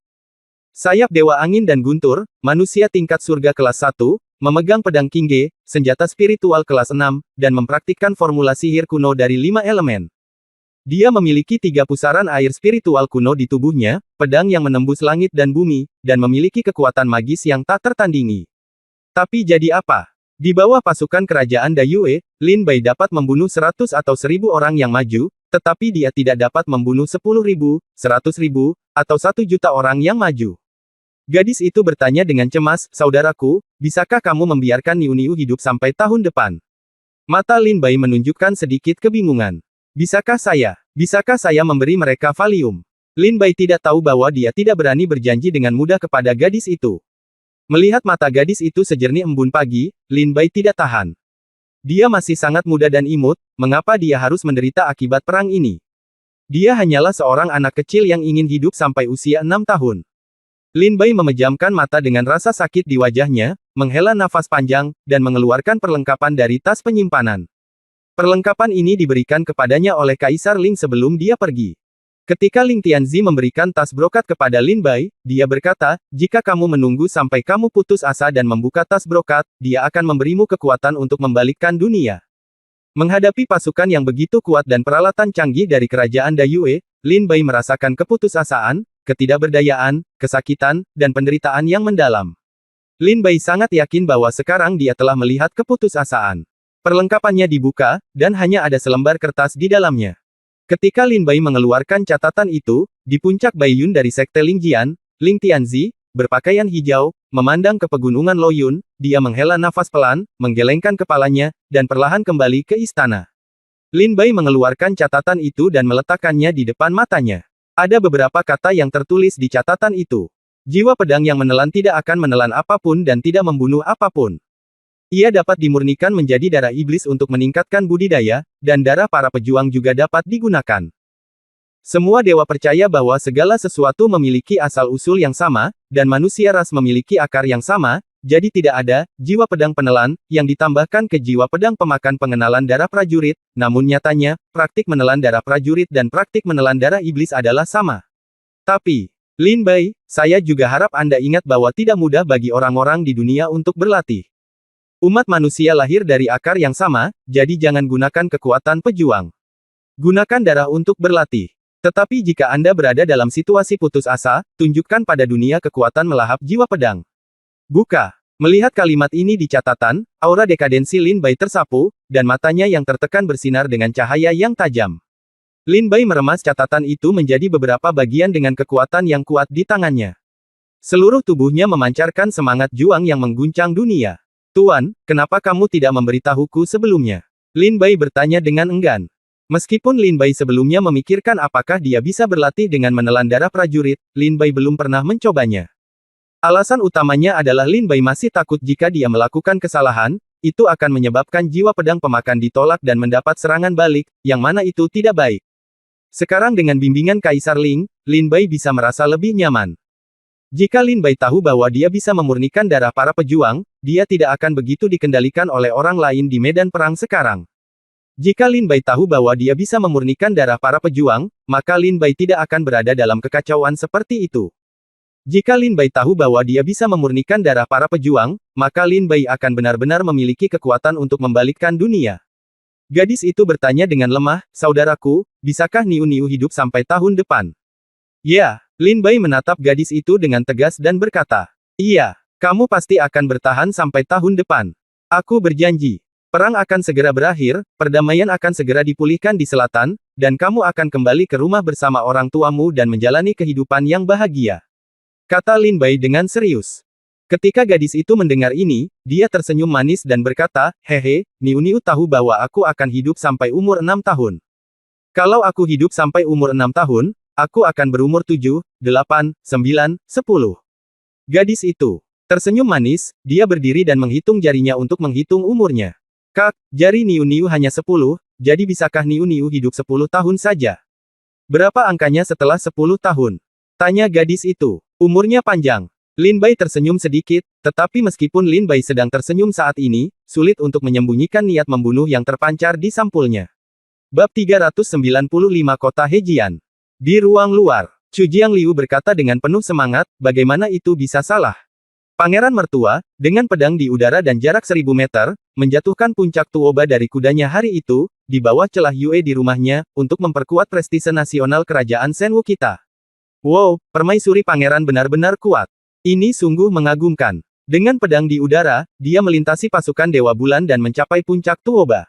Sayap Dewa Angin dan Guntur, manusia tingkat surga kelas 1, memegang pedang Qingge, senjata spiritual kelas 6, dan mempraktikkan formula sihir kuno dari 5 elemen. Dia memiliki 3 pusaran air spiritual kuno di tubuhnya, pedang yang menembus langit dan bumi, dan memiliki kekuatan magis yang tak tertandingi. Tapi jadi apa? Di bawah pasukan kerajaan Dayue, Lin Bai dapat membunuh 100 atau 1000 orang yang maju, tetapi dia tidak dapat membunuh 10.000, 100.000, atau 1 juta orang yang maju. Gadis itu bertanya dengan cemas, "Saudaraku, bisakah kamu membiarkan Niu Niu hidup sampai tahun depan?" Mata Lin Bai menunjukkan sedikit kebingungan. Bisakah saya memberi mereka Valium?" Lin Bai tidak tahu bahwa dia tidak berani berjanji dengan mudah kepada gadis itu. Melihat mata gadis itu sejernih embun pagi, Lin Bai tidak tahan. Dia masih sangat muda dan imut, mengapa dia harus menderita akibat perang ini? Dia hanyalah seorang anak kecil yang ingin hidup sampai usia 6 tahun. Lin Bai memejamkan mata dengan rasa sakit di wajahnya, menghela nafas panjang, dan mengeluarkan perlengkapan dari tas penyimpanan. Perlengkapan ini diberikan kepadanya oleh Kaisar Ling sebelum dia pergi. Ketika Ling Tianzi memberikan tas brokat kepada Lin Bai, dia berkata, "Jika kamu menunggu sampai kamu putus asa dan membuka tas brokat, dia akan memberimu kekuatan untuk membalikkan dunia." Menghadapi pasukan yang begitu kuat dan peralatan canggih dari kerajaan Dayue, Lin Bai merasakan keputusasaan, ketidakberdayaan, kesakitan, dan penderitaan yang mendalam. Lin Bai sangat yakin bahwa sekarang dia telah melihat keputusasaan. Perlengkapannya dibuka, dan hanya ada selembar kertas di dalamnya. Ketika Lin Bai mengeluarkan catatan itu, di puncak Baiyun dari Sekte Lingjian, Ling Tianzi, berpakaian hijau, memandang ke pegunungan Loyun, dia menghela nafas pelan, menggelengkan kepalanya, dan perlahan kembali ke istana. Lin Bai mengeluarkan catatan itu dan meletakkannya di depan matanya. Ada beberapa kata yang tertulis di catatan itu. Jiwa pedang yang menelan tidak akan menelan apapun dan tidak membunuh apapun. Ia dapat dimurnikan menjadi darah iblis untuk meningkatkan budidaya, dan darah para pejuang juga dapat digunakan. Semua dewa percaya bahwa segala sesuatu memiliki asal-usul yang sama, dan manusia ras memiliki akar yang sama, jadi tidak ada jiwa pedang penelan yang ditambahkan ke jiwa pedang pemakan pengenalan darah prajurit, namun nyatanya, praktik menelan darah prajurit dan praktik menelan darah iblis adalah sama. Tapi, Lin Bai, saya juga harap Anda ingat bahwa tidak mudah bagi orang-orang di dunia untuk berlatih. Umat manusia lahir dari akar yang sama, jadi jangan gunakan kekuatan pejuang. Gunakan darah untuk berlatih. Tetapi jika Anda berada dalam situasi putus asa, tunjukkan pada dunia kekuatan melahap jiwa pedang. Buka. Melihat kalimat ini di catatan, aura dekadensi Lin Bai tersapu, dan matanya yang tertekan bersinar dengan cahaya yang tajam. Lin Bai meremas catatan itu menjadi beberapa bagian dengan kekuatan yang kuat di tangannya. Seluruh tubuhnya memancarkan semangat juang yang mengguncang dunia. "Tuan, kenapa kamu tidak memberitahuku sebelumnya?" Lin Bai bertanya dengan enggan. Meskipun Lin Bai sebelumnya memikirkan apakah dia bisa berlatih dengan menelan darah prajurit, Lin Bai belum pernah mencobanya. Alasan utamanya adalah Lin Bai masih takut jika dia melakukan kesalahan, itu akan menyebabkan jiwa pedang pemakan ditolak dan mendapat serangan balik, yang mana itu tidak baik. Sekarang dengan bimbingan Kaisar Ling, Lin Bai bisa merasa lebih nyaman. Jika Lin Bai tahu bahwa dia bisa memurnikan darah para pejuang, dia tidak akan begitu dikendalikan oleh orang lain di medan perang sekarang. Jika Lin Bai tahu bahwa dia bisa memurnikan darah para pejuang, maka Lin Bai tidak akan berada dalam kekacauan seperti itu. Jika Lin Bai tahu bahwa dia bisa memurnikan darah para pejuang, maka Lin Bai akan benar-benar memiliki kekuatan untuk membalikkan dunia. Gadis itu bertanya dengan lemah, "Saudaraku, bisakah Niu Niu hidup sampai tahun depan?" "Ya." Lin Bai menatap gadis itu dengan tegas dan berkata, "Iya, kamu pasti akan bertahan sampai tahun depan. Aku berjanji. Perang akan segera berakhir, perdamaian akan segera dipulihkan di selatan, dan kamu akan kembali ke rumah bersama orang tuamu dan menjalani kehidupan yang bahagia." Kata Lin Bai dengan serius. Ketika gadis itu mendengar ini, dia tersenyum manis dan berkata, "Hehe, Niu Niu tahu bahwa aku akan hidup sampai umur 6 tahun. Kalau aku hidup sampai umur 6 tahun, aku akan berumur 7, 8, 9, 10. Gadis itu tersenyum manis, dia berdiri dan menghitung jarinya untuk menghitung umurnya. Kak, jari Niu Niu hanya 10, jadi bisakah Niu Niu hidup 10 tahun saja? Berapa angkanya setelah 10 tahun? Tanya gadis itu. Umurnya panjang. Lin Bai tersenyum sedikit, tetapi meskipun Lin Bai sedang tersenyum saat ini, sulit untuk menyembunyikan niat membunuh yang terpancar di sampulnya. Bab 395 Kota Hejian. Di ruang luar, Chu Jiangliu berkata dengan penuh semangat, bagaimana itu bisa salah? Pangeran mertua, dengan pedang di udara dan jarak 1000 meter, menjatuhkan puncak Tuoba dari kudanya hari itu, di bawah celah Yue di rumahnya, untuk memperkuat prestise nasional kerajaan Senwu kita. Wow, permaisuri pangeran benar-benar kuat. Ini sungguh mengagumkan. Dengan pedang di udara, dia melintasi pasukan Dewa Bulan dan mencapai puncak Tuoba.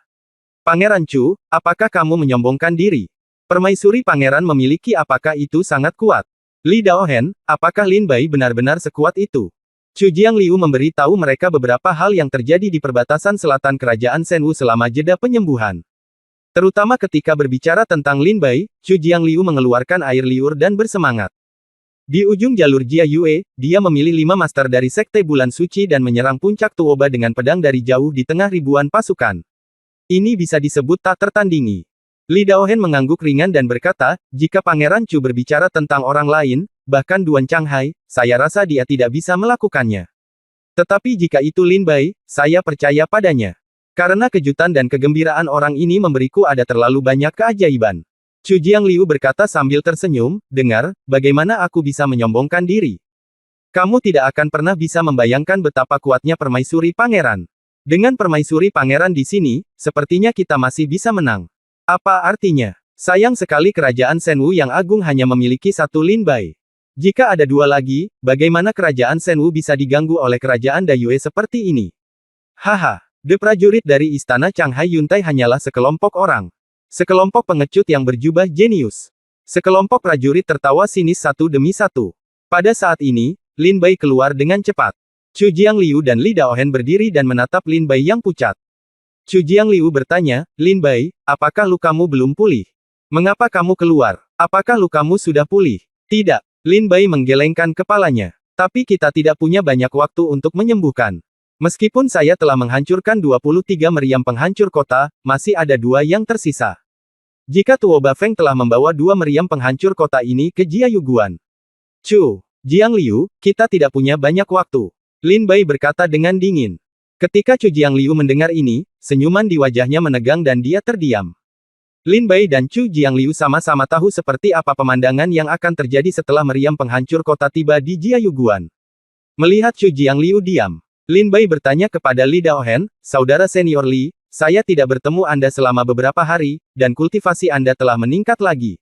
Pangeran Chu, apakah kamu menyombongkan diri? Permaisuri pangeran memiliki apakah itu sangat kuat? Li Daohen, apakah Lin Bai benar-benar sekuat itu? Chu Jiangliu memberi tahu mereka beberapa hal yang terjadi di perbatasan selatan kerajaan Senwu selama jeda penyembuhan. Terutama ketika berbicara tentang Lin Bai, Chu Jiangliu mengeluarkan air liur dan bersemangat. Di ujung jalur Jia Yue, dia memilih 5 master dari Sekte Bulan Suci dan menyerang puncak Tuoba dengan pedang dari jauh di tengah ribuan pasukan. Ini bisa disebut tak tertandingi. Li Daohen mengangguk ringan dan berkata, jika Pangeran Chu berbicara tentang orang lain, bahkan Duan Changhai, saya rasa dia tidak bisa melakukannya. Tetapi jika itu Lin Bai, saya percaya padanya. Karena kejutan dan kegembiraan orang ini memberiku ada terlalu banyak keajaiban. Chu Jiangliu berkata sambil tersenyum, dengar, bagaimana aku bisa menyombongkan diri? Kamu tidak akan pernah bisa membayangkan betapa kuatnya permaisuri pangeran. Dengan permaisuri pangeran di sini, sepertinya kita masih bisa menang. Apa artinya? Sayang sekali kerajaan Senwu yang agung hanya memiliki satu Lin Bai. Jika ada 2 lagi, bagaimana kerajaan Senwu bisa diganggu oleh kerajaan Dayue seperti ini? Haha, prajurit dari istana Changhai Yuntai hanyalah sekelompok orang. Sekelompok pengecut yang berjubah jenius. Sekelompok prajurit tertawa sinis satu demi satu. Pada saat ini, Lin Bai keluar dengan cepat. Chu Jiangliu dan Li Daohen berdiri dan menatap Lin Bai yang pucat. Chu Jiangliu bertanya, Lin Bai, apakah lukamu belum pulih? Mengapa kamu keluar? Apakah lukamu sudah pulih? Tidak. Lin Bai menggelengkan kepalanya. Tapi kita tidak punya banyak waktu untuk menyembuhkan. Meskipun saya telah menghancurkan 23 meriam penghancur kota, masih ada 2 yang tersisa. Jika Tuo Bafeng telah membawa 2 meriam penghancur kota ini ke Jiayuguan. Chu Jiangliu, kita tidak punya banyak waktu. Lin Bai berkata dengan dingin. Ketika Chu Jiangliu mendengar ini, senyuman di wajahnya menegang dan dia terdiam. Lin Bai dan Chu Jiangliu sama-sama tahu seperti apa pemandangan yang akan terjadi setelah meriam penghancur kota tiba di Jiayuguan. Melihat Chu Jiangliu diam, Lin Bai bertanya kepada Li Daohen, saudara senior Li, saya tidak bertemu Anda selama beberapa hari, dan kultivasi Anda telah meningkat lagi.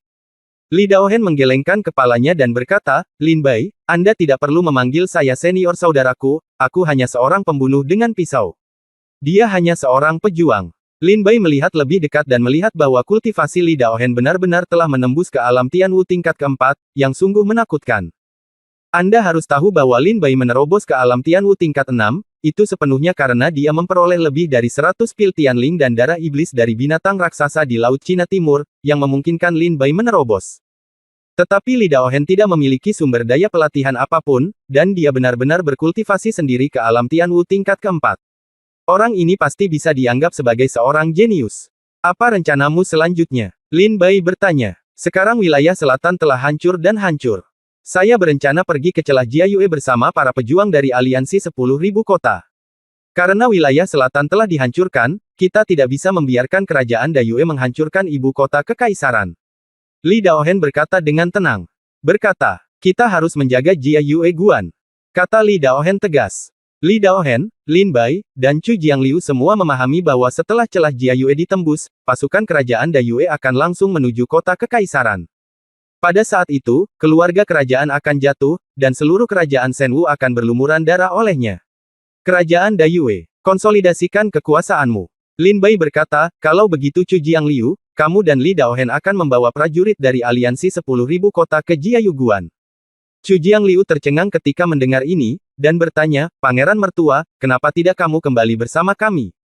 Li Daohen menggelengkan kepalanya dan berkata, Lin Bai, Anda tidak perlu memanggil saya senior saudaraku, aku hanya seorang pembunuh dengan pisau. Dia hanya seorang pejuang. Lin Bai melihat lebih dekat dan melihat bahwa kultivasi Li Daohen benar-benar telah menembus ke alam Tianwu tingkat keempat, yang sungguh menakutkan. Anda harus tahu bahwa Lin Bai menerobos ke alam Tianwu tingkat 6, itu sepenuhnya karena dia memperoleh lebih dari 100 pil Tianling dan darah iblis dari binatang raksasa di Laut Cina Timur, yang memungkinkan Lin Bai menerobos. Tetapi Li Daohen tidak memiliki sumber daya pelatihan apapun, dan dia benar-benar berkultivasi sendiri ke alam Tianwu tingkat keempat. Orang ini pasti bisa dianggap sebagai seorang jenius. Apa rencanamu selanjutnya? Lin Bai bertanya. Sekarang wilayah selatan telah hancur dan hancur. Saya berencana pergi ke celah Jiayue bersama para pejuang dari aliansi 10.000 kota. Karena wilayah selatan telah dihancurkan, kita tidak bisa membiarkan kerajaan Dayue menghancurkan ibu kota kekaisaran. Li Daohen berkata dengan tenang. Berkata, kita harus menjaga Jiayue Guan. Kata Li Daohen tegas. Li Daohen, Lin Bai, dan Chu Jiangliu semua memahami bahwa setelah celah Jiayue ditembus, pasukan kerajaan Dayue akan langsung menuju kota kekaisaran. Pada saat itu, keluarga kerajaan akan jatuh, dan seluruh kerajaan Senwu akan berlumuran darah olehnya. Kerajaan Dayue, konsolidasikan kekuasaanmu. Lin Bai berkata, kalau begitu Chu Jiangliu, kamu dan Li Daohen akan membawa prajurit dari aliansi 10.000 kota ke Jiayuguan. Chu Jiangliu tercengang ketika mendengar ini, dan bertanya, Pangeran Mertua, kenapa tidak kamu kembali bersama kami?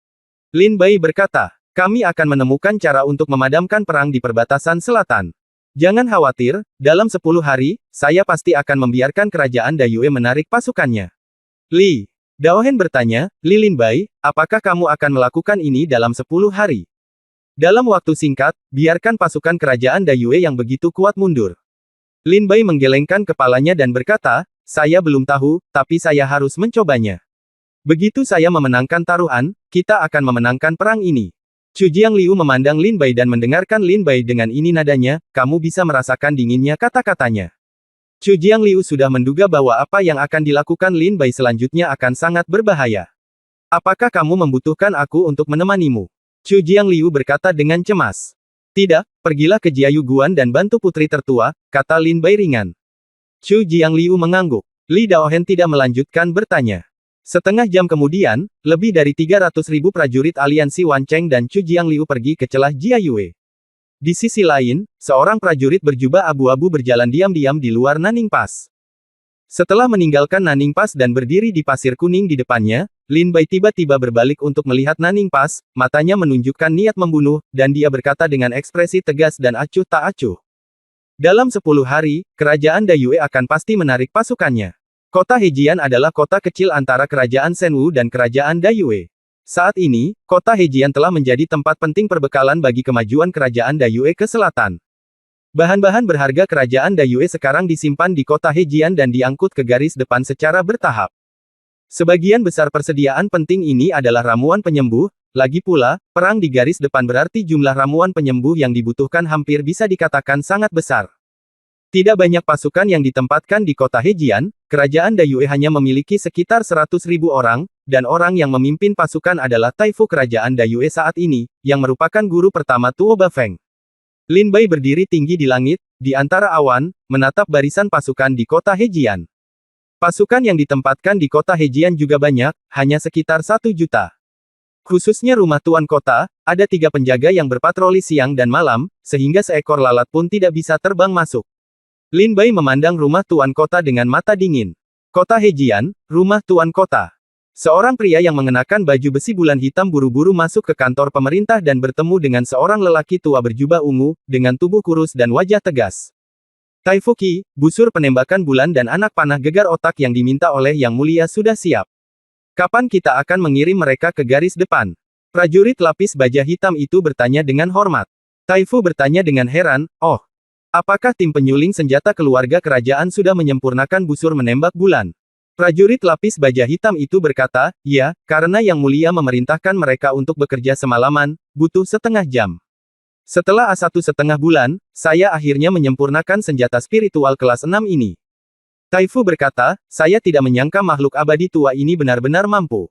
Lin Bai berkata, kami akan menemukan cara untuk memadamkan perang di perbatasan selatan. Jangan khawatir, dalam 10 hari, saya pasti akan membiarkan kerajaan Dayue menarik pasukannya. Li Daohen bertanya, Li Linbai, apakah kamu akan melakukan ini dalam 10 hari? Dalam waktu singkat, biarkan pasukan kerajaan Dayue yang begitu kuat mundur. Linbai menggelengkan kepalanya dan berkata, saya belum tahu, tapi saya harus mencobanya. Begitu saya memenangkan taruhan, kita akan memenangkan perang ini. Chu Jiangliu memandang Linbai dan mendengarkan Linbai dengan ini nadanya, kamu bisa merasakan dinginnya kata-katanya. Chu Jiangliu sudah menduga bahwa apa yang akan dilakukan Linbai selanjutnya akan sangat berbahaya. Apakah kamu membutuhkan aku untuk menemanimu? Chu Jiangliu berkata dengan cemas. Tidak, pergilah ke Jiayu Guan dan bantu putri tertua, kata Linbai ringan. Chu Jiangliu mengangguk. Li Daohen tidak melanjutkan bertanya. Setengah jam kemudian, lebih dari 300.000 prajurit aliansi Wan Cheng dan Chu Jiangliu pergi ke celah Jiayue. Di sisi lain, seorang prajurit berjubah abu-abu berjalan diam-diam di luar Nanning Pass. Setelah meninggalkan Nanning Pass dan berdiri di pasir kuning di depannya, Linbai tiba-tiba berbalik untuk melihat Nanning Pass, matanya menunjukkan niat membunuh, dan dia berkata dengan ekspresi tegas dan acuh tak acuh. Dalam 10 hari, kerajaan Dayue akan pasti menarik pasukannya. Kota Hejian adalah kota kecil antara kerajaan Shenwu dan kerajaan Dayue. Saat ini, kota Hejian telah menjadi tempat penting perbekalan bagi kemajuan kerajaan Dayue ke selatan. Bahan-bahan berharga kerajaan Dayue sekarang disimpan di kota Hejian dan diangkut ke garis depan secara bertahap. Sebagian besar persediaan penting ini adalah ramuan penyembuh, lagi pula, perang di garis depan berarti jumlah ramuan penyembuh yang dibutuhkan hampir bisa dikatakan sangat besar. Tidak banyak pasukan yang ditempatkan di kota Hejian, kerajaan Dayue hanya memiliki sekitar 100.000 orang, dan orang yang memimpin pasukan adalah Taifu kerajaan Dayue saat ini, yang merupakan guru pertama Tuo Bafeng. Linbai berdiri tinggi di langit, di antara awan, menatap barisan pasukan di kota Hejian. Pasukan yang ditempatkan di kota Hejian juga banyak, hanya sekitar 1 juta. Khususnya rumah tuan kota, ada 3 penjaga yang berpatroli siang dan malam, sehingga seekor lalat pun tidak bisa terbang masuk. Linbai memandang rumah tuan kota dengan mata dingin. Kota Hejian, rumah tuan kota. Seorang pria yang mengenakan baju besi bulan hitam buru-buru masuk ke kantor pemerintah dan bertemu dengan seorang lelaki tua berjubah ungu, dengan tubuh kurus dan wajah tegas. Taifuki, busur penembakan bulan dan anak panah gegar otak yang diminta oleh Yang Mulia sudah siap. Kapan kita akan mengirim mereka ke garis depan? Prajurit lapis baja hitam itu bertanya dengan hormat. Taifu bertanya dengan heran, oh, apakah tim penyuling senjata keluarga kerajaan sudah menyempurnakan busur menembak bulan? Prajurit lapis baja hitam itu berkata, ya, karena Yang Mulia memerintahkan mereka untuk bekerja semalaman, butuh setengah jam. Setelah A1,5 bulan, saya akhirnya menyempurnakan senjata spiritual kelas 6 ini. Taifu berkata, saya tidak menyangka makhluk abadi tua ini benar-benar mampu.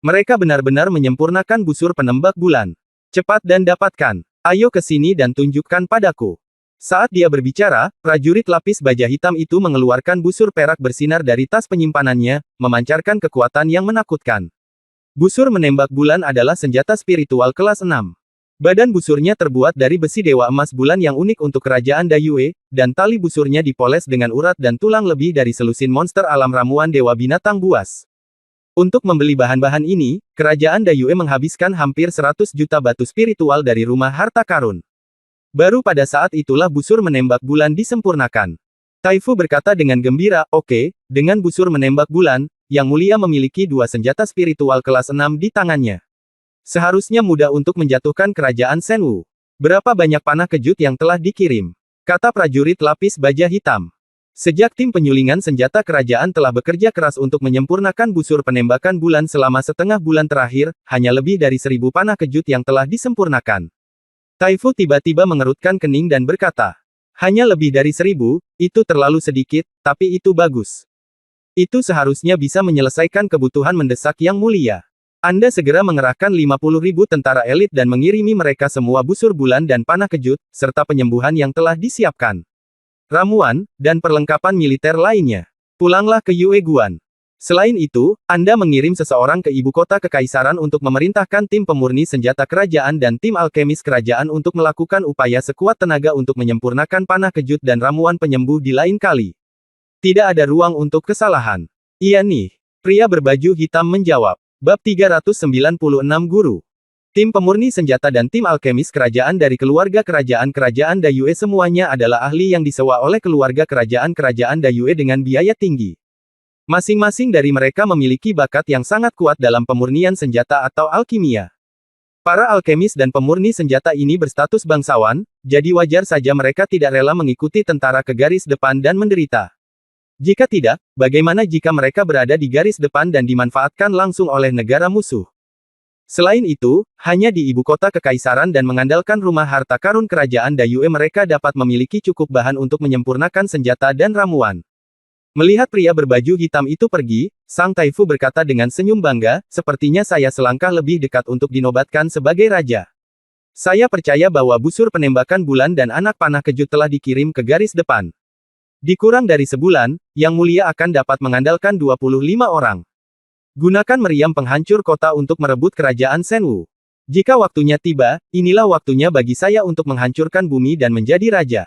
Mereka benar-benar menyempurnakan busur penembak bulan. Cepat dan dapatkan. Ayo ke sini dan tunjukkan padaku. Saat dia berbicara, prajurit lapis baja hitam itu mengeluarkan busur perak bersinar dari tas penyimpanannya, memancarkan kekuatan yang menakutkan. Busur menembak bulan adalah senjata spiritual kelas 6. Badan busurnya terbuat dari besi dewa emas bulan yang unik untuk kerajaan Dayue, dan tali busurnya dipoles dengan urat dan tulang lebih dari selusin monster alam ramuan dewa binatang buas. Untuk membeli bahan-bahan ini, kerajaan Dayue menghabiskan hampir 100 juta batu spiritual dari rumah harta karun. Baru pada saat itulah busur menembak bulan disempurnakan. Taifu berkata dengan gembira, oke, dengan busur menembak bulan, Yang Mulia memiliki 2 senjata spiritual kelas 6 di tangannya. Seharusnya mudah untuk menjatuhkan kerajaan Shenwu. Berapa banyak panah kejut yang telah dikirim? Kata prajurit lapis baja hitam. Sejak tim penyulingan senjata kerajaan telah bekerja keras untuk menyempurnakan busur penembakan bulan selama setengah bulan terakhir, hanya lebih dari 1000 panah kejut yang telah disempurnakan. Taifu tiba-tiba mengerutkan kening dan berkata, hanya lebih dari 1000, itu terlalu sedikit, tapi itu bagus. Itu seharusnya bisa menyelesaikan kebutuhan mendesak Yang Mulia. Anda segera mengerahkan 50.000 tentara elit dan mengirimi mereka semua busur bulan dan panah kejut, serta penyembuhan yang telah disiapkan. Ramuan, dan perlengkapan militer lainnya. Pulanglah ke Yue Guan. Selain itu, Anda mengirim seseorang ke ibu kota kekaisaran untuk memerintahkan tim pemurni senjata kerajaan dan tim alkemis kerajaan untuk melakukan upaya sekuat tenaga untuk menyempurnakan panah kejut dan ramuan penyembuh di lain kali. Tidak ada ruang untuk kesalahan. Iya nih. Pria berbaju hitam menjawab. Bab 396 Guru. Tim pemurni senjata dan tim alkemis kerajaan dari keluarga kerajaan Dayue semuanya adalah ahli yang disewa oleh keluarga kerajaan Dayue dengan biaya tinggi. Masing-masing dari mereka memiliki bakat yang sangat kuat dalam pemurnian senjata atau alkimia. Para alkemis dan pemurni senjata ini berstatus bangsawan, jadi wajar saja mereka tidak rela mengikuti tentara ke garis depan dan menderita. Jika tidak, bagaimana jika mereka berada di garis depan dan dimanfaatkan langsung oleh negara musuh? Selain itu, hanya di ibu kota kekaisaran dan mengandalkan rumah harta karun kerajaan Dayue mereka dapat memiliki cukup bahan untuk menyempurnakan senjata dan ramuan. Melihat pria berbaju hitam itu pergi, Sang Taifu berkata dengan senyum bangga, sepertinya saya selangkah lebih dekat untuk dinobatkan sebagai raja. Saya percaya bahwa busur penembakan bulan dan anak panah kejut telah dikirim ke garis depan. Di kurang dari sebulan, Yang Mulia akan dapat mengandalkan 25 orang. Gunakan meriam penghancur kota untuk merebut kerajaan Shenwu. Jika waktunya tiba, inilah waktunya bagi saya untuk menghancurkan bumi dan menjadi raja.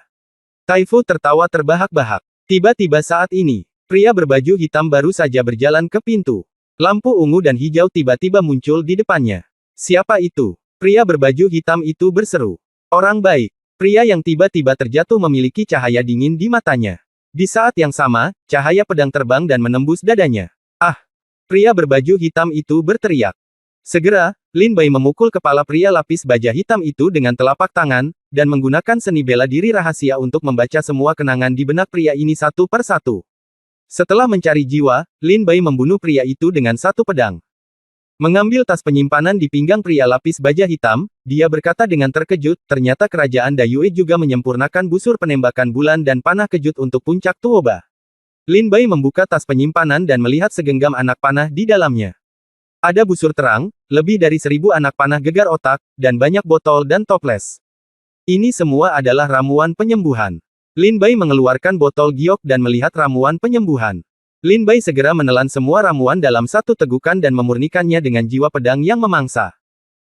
Taifu tertawa terbahak-bahak. Tiba-tiba saat ini, pria berbaju hitam baru saja berjalan ke pintu. Lampu ungu dan hijau tiba-tiba muncul di depannya. Siapa itu? Pria berbaju hitam itu berseru. Orang baik. Pria yang tiba-tiba terjatuh memiliki cahaya dingin di matanya. Di saat yang sama, cahaya pedang terbang dan menembus dadanya. Ah! Pria berbaju hitam itu berteriak. Segera, Lin Bai memukul kepala pria lapis baja hitam itu dengan telapak tangan, dan menggunakan seni bela diri rahasia untuk membaca semua kenangan di benak pria ini satu per satu. Setelah mencari jiwa, Lin Bai membunuh pria itu dengan satu pedang. Mengambil tas penyimpanan di pinggang pria lapis baja hitam, dia berkata dengan terkejut, ternyata kerajaan Dayue juga menyempurnakan busur penembakan bulan dan panah kejut untuk puncak Tuoba. Lin Bai membuka tas penyimpanan dan melihat segenggam anak panah di dalamnya. Ada busur terang, lebih dari 1000 anak panah gegar otak, dan banyak botol dan toples. Ini semua adalah ramuan penyembuhan. Lin Bai mengeluarkan botol giok dan melihat ramuan penyembuhan. Lin Bai segera menelan semua ramuan dalam satu tegukan dan memurnikannya dengan jiwa pedang yang memangsa.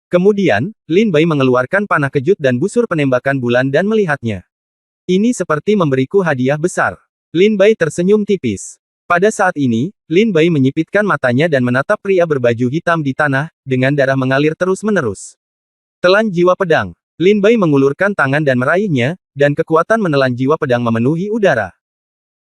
Kemudian, Lin Bai mengeluarkan panah kejut dan busur penembakan bulan dan melihatnya. Ini seperti memberiku hadiah besar. Lin Bai tersenyum tipis. Pada saat ini, Lin Bai menyipitkan matanya dan menatap pria berbaju hitam di tanah, dengan darah mengalir terus-menerus. Telan jiwa pedang. Lin Bai mengulurkan tangan dan meraihnya, dan kekuatan menelan jiwa pedang memenuhi udara.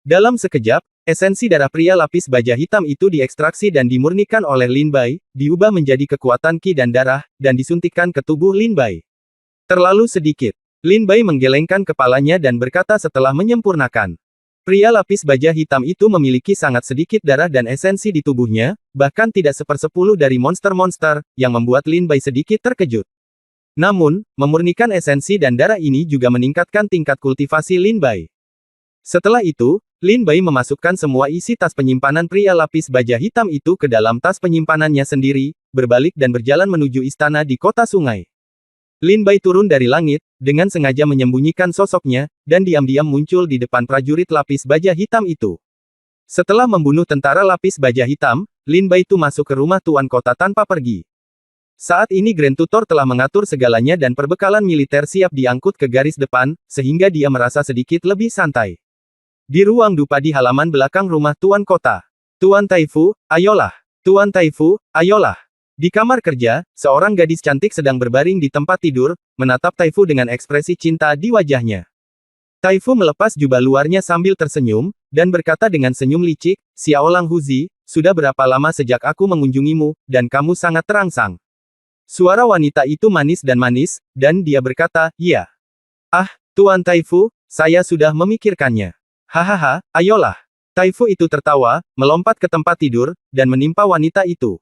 Dalam sekejap, esensi darah pria lapis baja hitam itu diekstraksi dan dimurnikan oleh Lin Bai, diubah menjadi kekuatan ki dan darah, dan disuntikkan ke tubuh Lin Bai. Terlalu sedikit. Lin Bai menggelengkan kepalanya dan berkata setelah menyempurnakan. Pria lapis baja hitam itu memiliki sangat sedikit darah dan esensi di tubuhnya, bahkan tidak sepersepuluh dari monster-monster, yang membuat Lin Bai sedikit terkejut. Namun, memurnikan esensi dan darah ini juga meningkatkan tingkat kultivasi Lin Bai. Setelah itu, Lin Bai memasukkan semua isi tas penyimpanan pria lapis baja hitam itu ke dalam tas penyimpanannya sendiri, berbalik dan berjalan menuju istana di kota sungai. Lin Bai turun dari langit, dengan sengaja menyembunyikan sosoknya, dan diam-diam muncul di depan prajurit lapis baja hitam itu. Setelah membunuh tentara lapis baja hitam, Lin Bai Tu masuk ke rumah tuan kota tanpa pergi. Saat ini Grand Tutor telah mengatur segalanya dan perbekalan militer siap diangkut ke garis depan, sehingga dia merasa sedikit lebih santai. Di ruang dupa di halaman belakang rumah tuan kota. Tuan Taifu, ayolah. Tuan Taifu, ayolah. Di kamar kerja, seorang gadis cantik sedang berbaring di tempat tidur, menatap Taifu dengan ekspresi cinta di wajahnya. Taifu melepas jubah luarnya sambil tersenyum, dan berkata dengan senyum licik, Xiaolang Huzi, sudah berapa lama sejak aku mengunjungimu, dan kamu sangat terangsang. Suara wanita itu manis, dan dia berkata, iya. Ah, Tuan Taifu, saya sudah memikirkannya. Hahaha, ayolah. Taifu itu tertawa, melompat ke tempat tidur, dan menimpa wanita itu.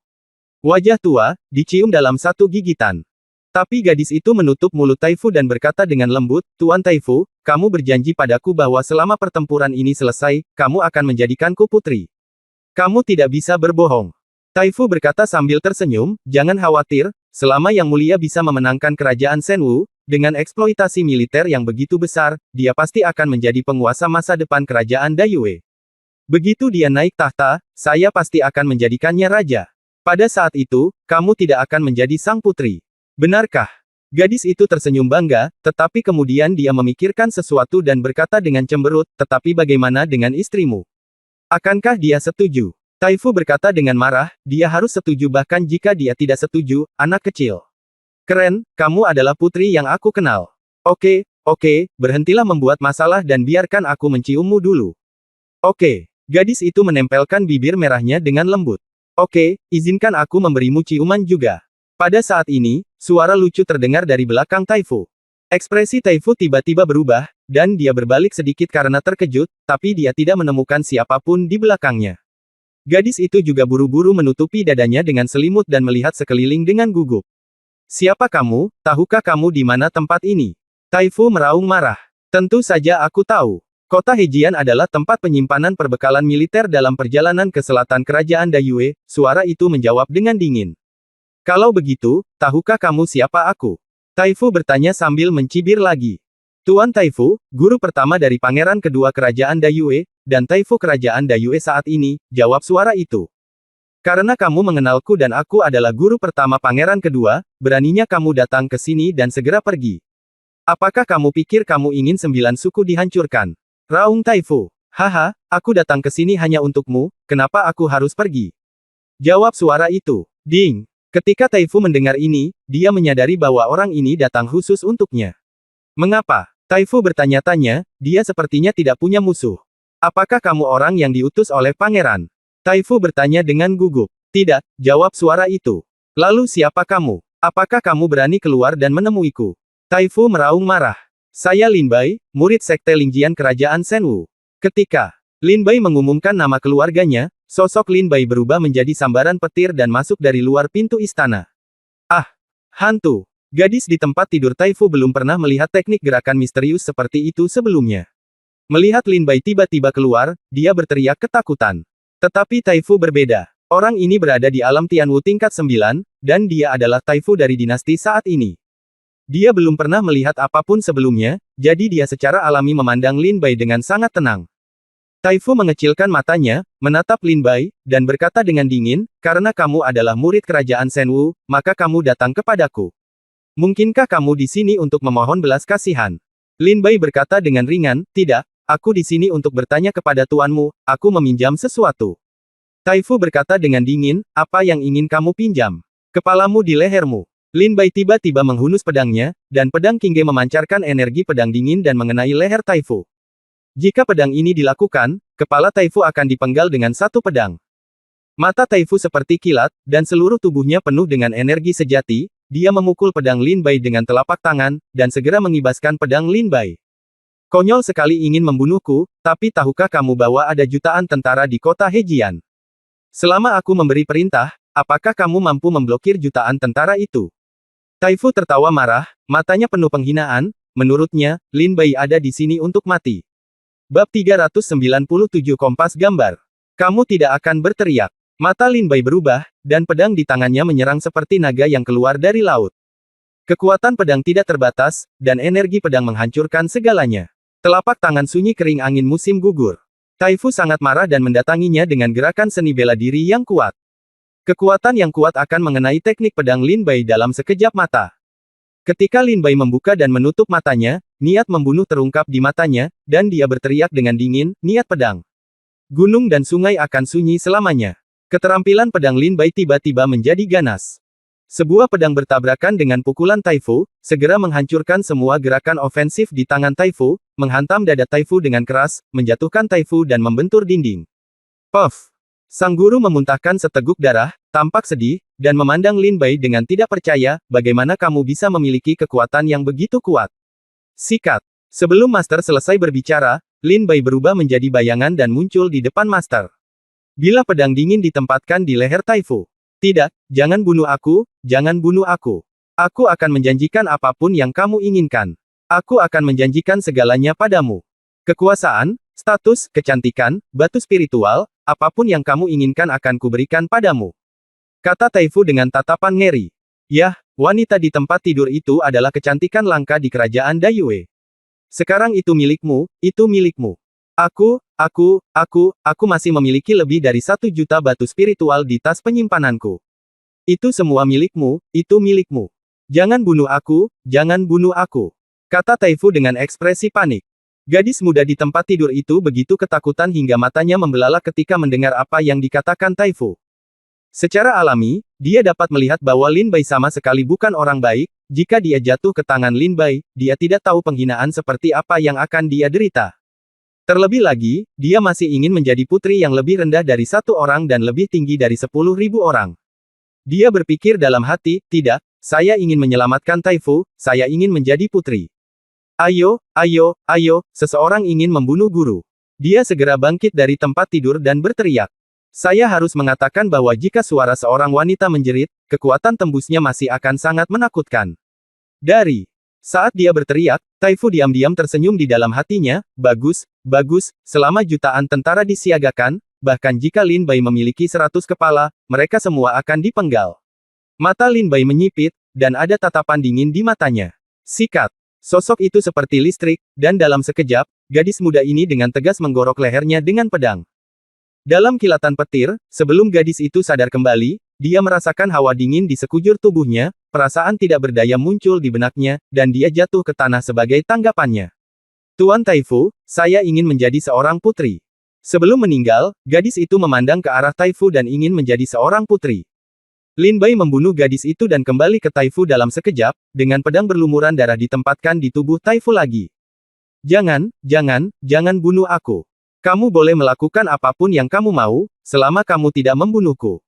Wajah tua, dicium dalam satu gigitan. Tapi gadis itu menutup mulut Taifu dan berkata dengan lembut, Tuan Taifu, kamu berjanji padaku bahwa selama pertempuran ini selesai, kamu akan menjadikanku putri. Kamu tidak bisa berbohong. Taifu berkata sambil tersenyum, jangan khawatir, selama Yang Mulia bisa memenangkan kerajaan Shenwu, dengan eksploitasi militer yang begitu besar, dia pasti akan menjadi penguasa masa depan kerajaan Dayue. Begitu dia naik tahta, saya pasti akan menjadikannya raja. Pada saat itu, kamu tidak akan menjadi sang putri. Benarkah? Gadis itu tersenyum bangga, tetapi kemudian dia memikirkan sesuatu dan berkata dengan cemberut, tetapi bagaimana dengan istrimu? Akankah dia setuju? Taifu berkata dengan marah, dia harus setuju bahkan jika dia tidak setuju, anak kecil. Keren, kamu adalah putri yang aku kenal. Oke, berhentilah membuat masalah dan biarkan aku menciummu dulu. Oke. Gadis itu menempelkan bibir merahnya dengan lembut. Oke, izinkan aku memberimu ciuman juga. Pada saat ini, suara lucu terdengar dari belakang Taifu. Ekspresi Taifu tiba-tiba berubah, dan dia berbalik sedikit karena terkejut, tapi dia tidak menemukan siapapun di belakangnya. Gadis itu juga buru-buru menutupi dadanya dengan selimut dan melihat sekeliling dengan gugup. Siapa kamu? Tahukah kamu di mana tempat ini? Taifu meraung marah. Tentu saja aku tahu. Kota Hejian adalah tempat penyimpanan perbekalan militer dalam perjalanan ke selatan kerajaan Dayue, suara itu menjawab dengan dingin. Kalau begitu, tahukah kamu siapa aku? Taifu bertanya sambil mencibir lagi. Tuan Taifu, guru pertama dari pangeran kedua kerajaan Dayue, dan Taifu kerajaan Dayue saat ini, jawab suara itu. Karena kamu mengenalku dan aku adalah guru pertama pangeran kedua, beraninya kamu datang ke sini dan segera pergi. Apakah kamu pikir kamu ingin 9 suku dihancurkan? Raung Taifu. Haha, aku datang ke sini hanya untukmu, kenapa aku harus pergi? Jawab suara itu. Ding. Ketika Taifu mendengar ini, dia menyadari bahwa orang ini datang khusus untuknya. Mengapa? Taifu bertanya-tanya, dia sepertinya tidak punya musuh. Apakah kamu orang yang diutus oleh pangeran? Taifu bertanya dengan gugup. Tidak, jawab suara itu. Lalu siapa kamu? Apakah kamu berani keluar dan menemuiku? Taifu meraung marah. Saya Lin Bai, murid sekte Lingjian kerajaan Shenwu. Ketika Lin Bai mengumumkan nama keluarganya, sosok Lin Bai berubah menjadi sambaran petir dan masuk dari luar pintu istana. Ah! Hantu! Gadis di tempat tidur Taifu belum pernah melihat teknik gerakan misterius seperti itu sebelumnya. Melihat Lin Bai tiba-tiba keluar, dia berteriak ketakutan. Tetapi Taifu berbeda. Orang ini berada di alam Tianwu tingkat 9, dan dia adalah Taifu dari dinasti saat ini. Dia belum pernah melihat apapun sebelumnya, jadi dia secara alami memandang Lin Bai dengan sangat tenang. Taifu mengecilkan matanya, menatap Lin Bai, dan berkata dengan dingin, karena kamu adalah murid kerajaan Shenwu, maka kamu datang kepadaku. Mungkinkah kamu di sini untuk memohon belas kasihan? Lin Bai berkata dengan ringan, tidak, aku di sini untuk bertanya kepada tuanmu, aku meminjam sesuatu. Taifu berkata dengan dingin, apa yang ingin kamu pinjam? Kepalamu di lehermu. Lin Bai tiba-tiba menghunus pedangnya, dan pedang Qingge memancarkan energi pedang dingin dan mengenai leher Taifu. Jika pedang ini dilakukan, kepala Taifu akan dipenggal dengan satu pedang. Mata Taifu seperti kilat, dan seluruh tubuhnya penuh dengan energi sejati, dia memukul pedang Lin Bai dengan telapak tangan, dan segera mengibaskan pedang Lin Bai. Konyol sekali ingin membunuhku, tapi tahukah kamu bahwa ada jutaan tentara di kota Hejian? Selama aku memberi perintah, apakah kamu mampu memblokir jutaan tentara itu? Taifu tertawa marah, matanya penuh penghinaan, menurutnya, Lin Bai ada di sini untuk mati. Bab 397 Kompas Gambar. Kamu tidak akan berteriak. Mata Lin Bai berubah, dan pedang di tangannya menyerang seperti naga yang keluar dari laut. Kekuatan pedang tidak terbatas, dan energi pedang menghancurkan segalanya. Telapak tangan sunyi kering angin musim gugur. Taifu sangat marah dan mendatanginya dengan gerakan seni bela diri yang kuat. Kekuatan yang kuat akan mengenai teknik pedang Lin Bai dalam sekejap mata. Ketika Lin Bai membuka dan menutup matanya, niat membunuh terungkap di matanya, dan dia berteriak dengan dingin, niat pedang. Gunung dan sungai akan sunyi selamanya. Keterampilan pedang Lin Bai tiba-tiba menjadi ganas. Sebuah pedang bertabrakan dengan pukulan Taifu, segera menghancurkan semua gerakan ofensif di tangan Taifu, menghantam dada Taifu dengan keras, menjatuhkan Taifu dan membentur dinding. Puff! Sang guru memuntahkan seteguk darah, tampak sedih, dan memandang Lin Bai dengan tidak percaya, bagaimana kamu bisa memiliki kekuatan yang begitu kuat. Sikat. Sebelum Master selesai berbicara, Lin Bai berubah menjadi bayangan dan muncul di depan Master. Bila pedang dingin ditempatkan di leher Taifu. Tidak, jangan bunuh aku, jangan bunuh aku. Aku akan menjanjikan apapun yang kamu inginkan. Aku akan menjanjikan segalanya padamu. Kekuasaan, status, kecantikan, batu spiritual, apapun yang kamu inginkan akan kuberikan padamu. Kata Taifu dengan tatapan ngeri. Yah, wanita di tempat tidur itu adalah kecantikan langka di kerajaan Dayue. Sekarang itu milikmu, itu milikmu. Aku masih memiliki lebih dari 1 juta batu spiritual di tas penyimpananku. Itu semua milikmu, itu milikmu. Jangan bunuh aku, jangan bunuh aku. Kata Taifu dengan ekspresi panik. Gadis muda di tempat tidur itu begitu ketakutan hingga matanya membelalak ketika mendengar apa yang dikatakan Taifu. Secara alami, dia dapat melihat bahwa Lin Bai sama sekali bukan orang baik, jika dia jatuh ke tangan Lin Bai, dia tidak tahu penghinaan seperti apa yang akan dia derita. Terlebih lagi, dia masih ingin menjadi putri yang lebih rendah dari 1 orang dan lebih tinggi dari 10.000 orang. Dia berpikir dalam hati, tidak, saya ingin menyelamatkan Taifu, saya ingin menjadi putri. Ayo, ayo, ayo, seseorang ingin membunuh guru. Dia segera bangkit dari tempat tidur dan berteriak. Saya harus mengatakan bahwa jika suara seorang wanita menjerit, kekuatan tembusnya masih akan sangat menakutkan. Dari saat dia berteriak, Taifu diam-diam tersenyum di dalam hatinya, bagus, bagus, selama jutaan tentara disiagakan, bahkan jika Lin Bai memiliki 100 kepala, mereka semua akan dipenggal. Mata Lin Bai menyipit, dan ada tatapan dingin di matanya. Sikat. Sosok itu seperti listrik, dan dalam sekejap, gadis muda ini dengan tegas menggorok lehernya dengan pedang. Dalam kilatan petir, sebelum gadis itu sadar kembali, dia merasakan hawa dingin di sekujur tubuhnya, perasaan tidak berdaya muncul di benaknya, dan dia jatuh ke tanah sebagai tanggapannya. Tuan Taifu, saya ingin menjadi seorang putri. Sebelum meninggal, gadis itu memandang ke arah Taifu dan ingin menjadi seorang putri. Lin Bai membunuh gadis itu dan kembali ke Taifu dalam sekejap, dengan pedang berlumuran darah ditempatkan di tubuh Taifu lagi. Jangan, jangan, jangan bunuh aku. Kamu boleh melakukan apapun yang kamu mau, selama kamu tidak membunuhku.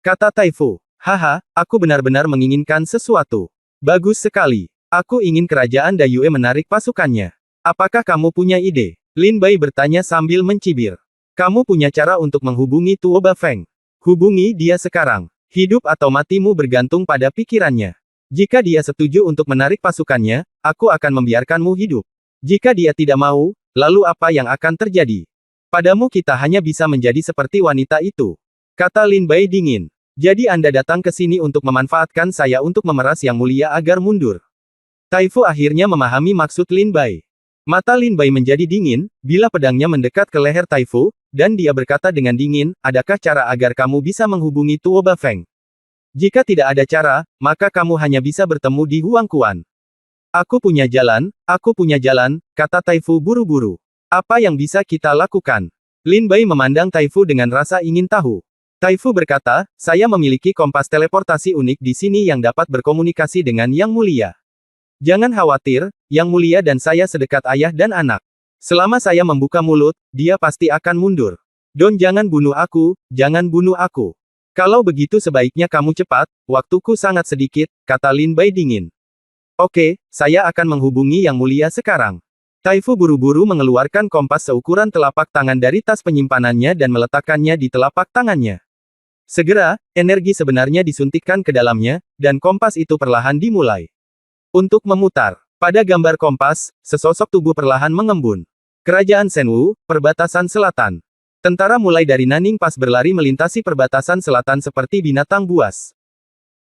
Kata Taifu. Haha, aku benar-benar menginginkan sesuatu. Bagus sekali. Aku ingin kerajaan Dayue menarik pasukannya. Apakah kamu punya ide? Lin Bai bertanya sambil mencibir. Kamu punya cara untuk menghubungi Tuo Bafeng. Hubungi dia sekarang. Hidup atau matimu bergantung pada pikirannya. Jika dia setuju untuk menarik pasukannya, aku akan membiarkanmu hidup. Jika dia tidak mau, lalu apa yang akan terjadi? Padamu kita hanya bisa menjadi seperti wanita itu. Kata Lin Bai dingin. Jadi Anda datang ke sini untuk memanfaatkan saya untuk memeras Yang Mulia agar mundur. Taifu akhirnya memahami maksud Lin Bai. Mata Lin Bai menjadi dingin, bila pedangnya mendekat ke leher Taifu, dan dia berkata dengan dingin, adakah cara agar kamu bisa menghubungi Tuo Bafeng? Jika tidak ada cara, maka kamu hanya bisa bertemu di Huangquan. Aku punya jalan, kata Taifu buru-buru. Apa yang bisa kita lakukan? Lin Bai memandang Taifu dengan rasa ingin tahu. Taifu berkata, saya memiliki kompas teleportasi unik di sini yang dapat berkomunikasi dengan Yang Mulia. Jangan khawatir, Yang Mulia dan saya sedekat ayah dan anak. Selama saya membuka mulut, dia pasti akan mundur. Don jangan bunuh aku, jangan bunuh aku. Kalau begitu sebaiknya kamu cepat, waktuku sangat sedikit, kata Lin Bai dingin. Oke, saya akan menghubungi Yang Mulia sekarang. Taifu buru-buru mengeluarkan kompas seukuran telapak tangan dari tas penyimpanannya dan meletakkannya di telapak tangannya. Segera, energi sebenarnya disuntikkan ke dalamnya, dan kompas itu perlahan dimulai. Untuk memutar. Pada gambar kompas, sesosok tubuh perlahan mengembun. Kerajaan Shenwu, perbatasan selatan. Tentara mulai dari Nanning Pass berlari melintasi perbatasan selatan seperti binatang buas.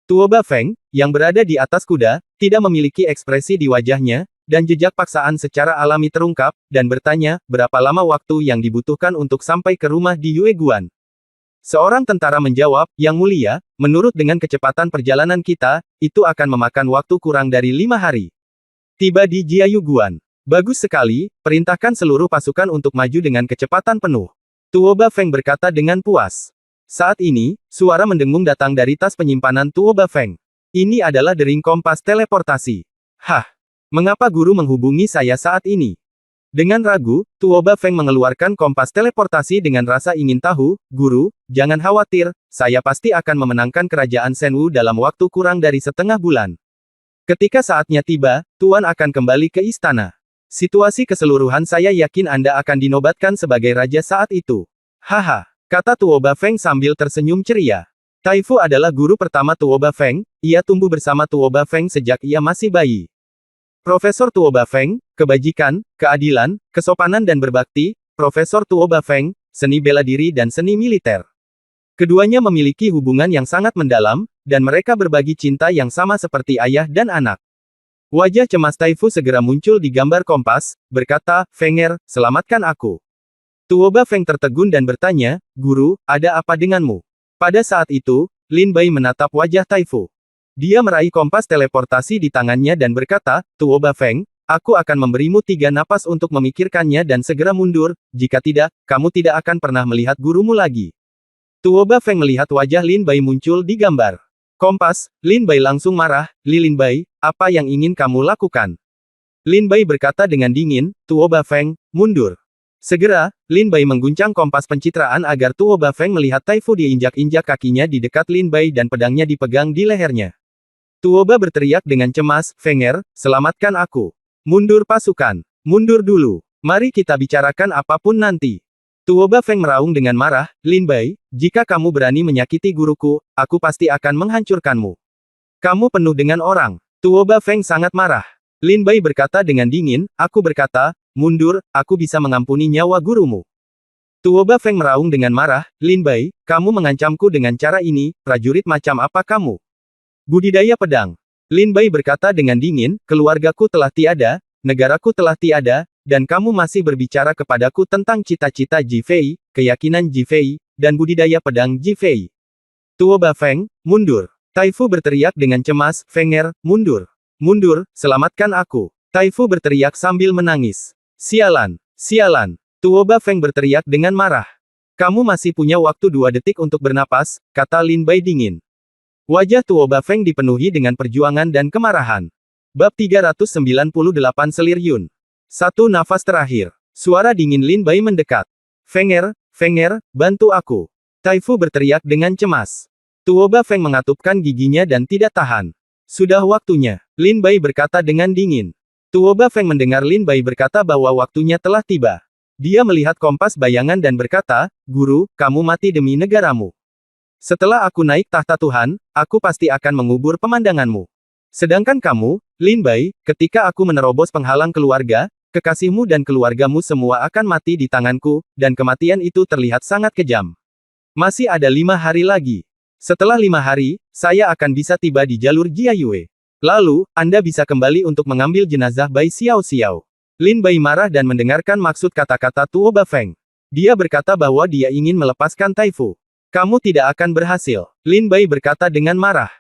Tuo Bafeng, yang berada di atas kuda, tidak memiliki ekspresi di wajahnya, dan jejak paksaan secara alami terungkap, dan bertanya, berapa lama waktu yang dibutuhkan untuk sampai ke rumah di Yueguan? Seorang tentara menjawab, Yang Mulia, menurut dengan kecepatan perjalanan kita, itu akan memakan waktu kurang dari 5 hari. Tiba di Jiayuguan. Bagus sekali, perintahkan seluruh pasukan untuk maju dengan kecepatan penuh. Tuo Bafeng berkata dengan puas. Saat ini, suara mendengung datang dari tas penyimpanan Tuo Bafeng. Ini adalah dering kompas teleportasi. Hah? Mengapa guru menghubungi saya saat ini? Dengan ragu, Tuo Bafeng mengeluarkan kompas teleportasi dengan rasa ingin tahu, guru, jangan khawatir, saya pasti akan memenangkan kerajaan Shenwu dalam waktu kurang dari setengah bulan. Ketika saatnya tiba, Tuan akan kembali ke istana. Situasi keseluruhan saya yakin Anda akan dinobatkan sebagai raja saat itu. Haha, kata Tuo Bafeng sambil tersenyum ceria. Taifu adalah guru pertama Tuo Bafeng, ia tumbuh bersama Tuo Bafeng sejak ia masih bayi. Profesor Tuo Bafeng, kebajikan, keadilan, kesopanan dan berbakti, Profesor Tuo Bafeng, seni bela diri dan seni militer. Keduanya memiliki hubungan yang sangat mendalam, dan mereka berbagi cinta yang sama seperti ayah dan anak. Wajah cemas Taifu segera muncul di gambar kompas, berkata, Fenger, selamatkan aku. Tuo Bafeng tertegun dan bertanya, Guru, ada apa denganmu? Pada saat itu, Lin Bai menatap wajah Taifu. Dia meraih kompas teleportasi di tangannya dan berkata, Tuo Bafeng, aku akan memberimu 3 napas untuk memikirkannya dan segera mundur, jika tidak, kamu tidak akan pernah melihat gurumu lagi. Tuo Bafeng melihat wajah Lin Bai muncul di gambar kompas, Lin Bai langsung marah, Lin Bai, apa yang ingin kamu lakukan? Lin Bai berkata dengan dingin, Tuo Bafeng, mundur. Segera, Lin Bai mengguncang kompas pencitraan agar Tuo Bafeng melihat Taifu diinjak-injak kakinya di dekat Lin Bai dan pedangnya dipegang di lehernya. Tuo Ba berteriak dengan cemas, "Fenger, selamatkan aku. Mundur pasukan. Mundur dulu. Mari kita bicarakan apapun nanti." Tuo Bafeng meraung dengan marah, "Lin Bai, jika kamu berani menyakiti guruku, aku pasti akan menghancurkanmu. Kamu penuh dengan orang." Tuo Bafeng sangat marah. Lin Bai berkata dengan dingin, "Aku berkata, mundur, aku bisa mengampuni nyawa gurumu." Tuo Bafeng meraung dengan marah, "Lin Bai, kamu mengancamku dengan cara ini, prajurit macam apa kamu? Budidaya pedang." Lin Bai berkata dengan dingin, "Keluargaku telah tiada, negaraku telah tiada, dan kamu masih berbicara kepadaku tentang cita-cita Ji Fei, keyakinan Ji Fei, dan budidaya pedang Ji Fei." Tuo Bafeng, mundur. Taifu berteriak dengan cemas, "Fenger, mundur. Mundur, selamatkan aku." Taifu berteriak sambil menangis. "Sialan, sialan." Tuo Bafeng berteriak dengan marah. "Kamu masih punya waktu 2 detik untuk bernapas," kata Lin Bai dingin. Wajah Tuo Bafeng dipenuhi dengan perjuangan dan kemarahan. Bab 398 Selir Yun. Satu nafas terakhir. Suara dingin Lin Bai mendekat. "Fenger, Fenger, bantu aku." Taifu berteriak dengan cemas. Tuo Bafeng mengatupkan giginya dan tidak tahan. "Sudah waktunya," Lin Bai berkata dengan dingin. Tuo Bafeng mendengar Lin Bai berkata bahwa waktunya telah tiba. Dia melihat kompas bayangan dan berkata, "Guru, kamu mati demi negaramu. Setelah aku naik tahta Tuhan, aku pasti akan mengubur pemandanganmu. Sedangkan kamu, Lin Bai, ketika aku menerobos penghalang keluarga, kekasihmu dan keluargamu semua akan mati di tanganku, dan kematian itu terlihat sangat kejam. Masih ada 5 hari lagi. Setelah 5 hari, saya akan bisa tiba di jalur Jia Yue. Lalu, Anda bisa kembali untuk mengambil jenazah Bai Xiao Xiao." Lin Bai marah dan mendengarkan maksud kata-kata Tuo Bafeng. Dia berkata bahwa dia ingin melepaskan Taifu. "Kamu tidak akan berhasil," Lin Bai berkata dengan marah.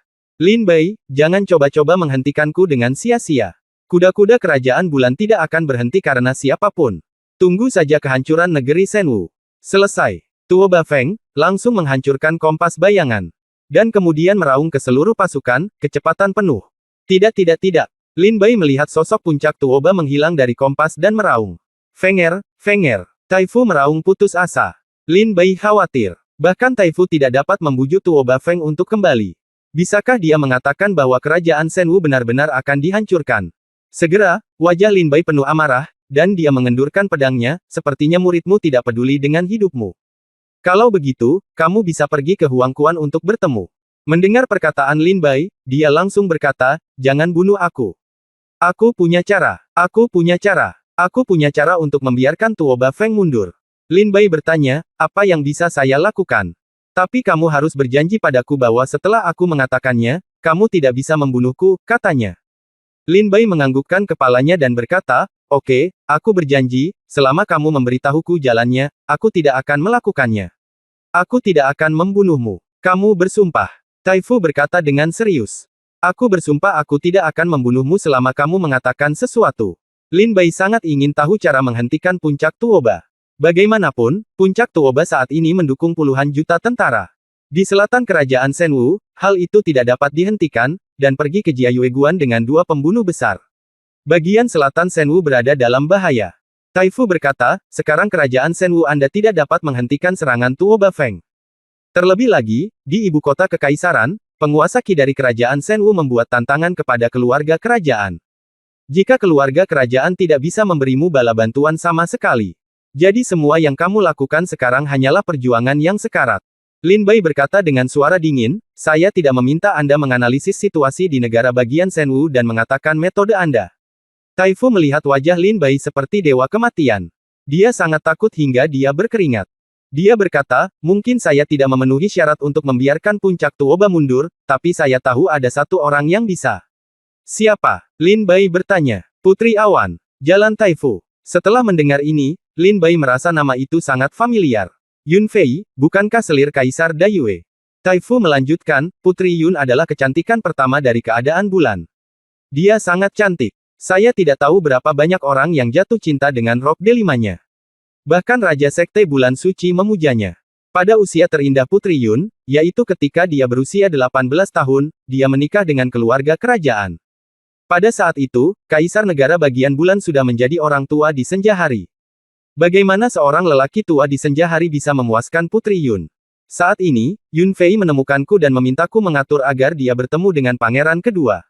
"Lin Bai, jangan coba-coba menghentikanku dengan sia-sia. Kuda-kuda kerajaan bulan tidak akan berhenti karena siapapun. Tunggu saja kehancuran negeri Shenwu." Selesai. Tuo Bafeng langsung menghancurkan kompas bayangan. Dan kemudian meraung ke seluruh pasukan, kecepatan penuh. "Tidak tidak tidak." Lin Bai melihat sosok puncak Tuo Ba menghilang dari kompas dan meraung. "Fenger, Fenger." Taifu meraung putus asa. Lin Bai khawatir. Bahkan Taifu tidak dapat membujuk Tuo Bafeng untuk kembali. Bisakah dia mengatakan bahwa kerajaan Shenwu benar-benar akan dihancurkan? Segera, wajah Lin Bai penuh amarah, dan dia mengendurkan pedangnya, "Sepertinya muridmu tidak peduli dengan hidupmu. Kalau begitu, kamu bisa pergi ke Huangquan untuk bertemu." Mendengar perkataan Lin Bai, dia langsung berkata, "Jangan bunuh aku. Aku punya cara. Aku punya cara. Aku punya cara untuk membiarkan Tuo Bafeng mundur." Lin Bai bertanya, "Apa yang bisa saya lakukan? Tapi kamu harus berjanji padaku bahwa setelah aku mengatakannya, kamu tidak bisa membunuhku," katanya. Lin Bai menganggukkan kepalanya dan berkata, "Oke, aku berjanji, selama kamu memberitahuku jalannya, aku tidak akan melakukannya. Aku tidak akan membunuhmu." "Kamu bersumpah?" Taifu berkata dengan serius. "Aku bersumpah aku tidak akan membunuhmu selama kamu mengatakan sesuatu." Lin Bai sangat ingin tahu cara menghentikan puncak Tuo Ba. Bagaimanapun, puncak Tuo Ba saat ini mendukung puluhan juta tentara. Di selatan kerajaan Shenwu, hal itu tidak dapat dihentikan, dan pergi ke Jiayueguan dengan 2 pembunuh besar. Bagian selatan Shenwu berada dalam bahaya. Taifu berkata, "Sekarang kerajaan Shenwu Anda tidak dapat menghentikan serangan Tuo Bafeng. Terlebih lagi, di ibu kota kekaisaran, penguasa Qi dari kerajaan Shenwu membuat tantangan kepada keluarga kerajaan. Jika keluarga kerajaan tidak bisa memberimu bala bantuan sama sekali, jadi semua yang kamu lakukan sekarang hanyalah perjuangan yang sekarat." Lin Bai berkata dengan suara dingin, "Saya tidak meminta Anda menganalisis situasi di negara bagian Shenwu dan mengatakan metode Anda." Taifu melihat wajah Lin Bai seperti dewa kematian. Dia sangat takut hingga dia berkeringat. Dia berkata, "Mungkin saya tidak memenuhi syarat untuk membiarkan puncak Tuo Ba mundur, tapi saya tahu ada satu orang yang bisa." "Siapa?" Lin Bai bertanya. "Putri Awan." Jalan Taifu. Setelah mendengar ini, Lin Bai merasa nama itu sangat familiar. "Yun Fei, bukankah selir Kaisar Dayue?" Taifu melanjutkan, "Putri Yun adalah kecantikan pertama dari keadaan bulan. Dia sangat cantik. Saya tidak tahu berapa banyak orang yang jatuh cinta dengan rok delimanya. Bahkan Raja Sekte Bulan Suci memujanya. Pada usia terindah Putri Yun, yaitu ketika dia berusia 18 tahun, dia menikah dengan keluarga kerajaan. Pada saat itu, Kaisar Negara Bagian Bulan sudah menjadi orang tua di senja hari. Bagaimana seorang lelaki tua di senja hari bisa memuaskan Putri Yun? Saat ini, Yun Fei menemukanku dan memintaku mengatur agar dia bertemu dengan pangeran kedua.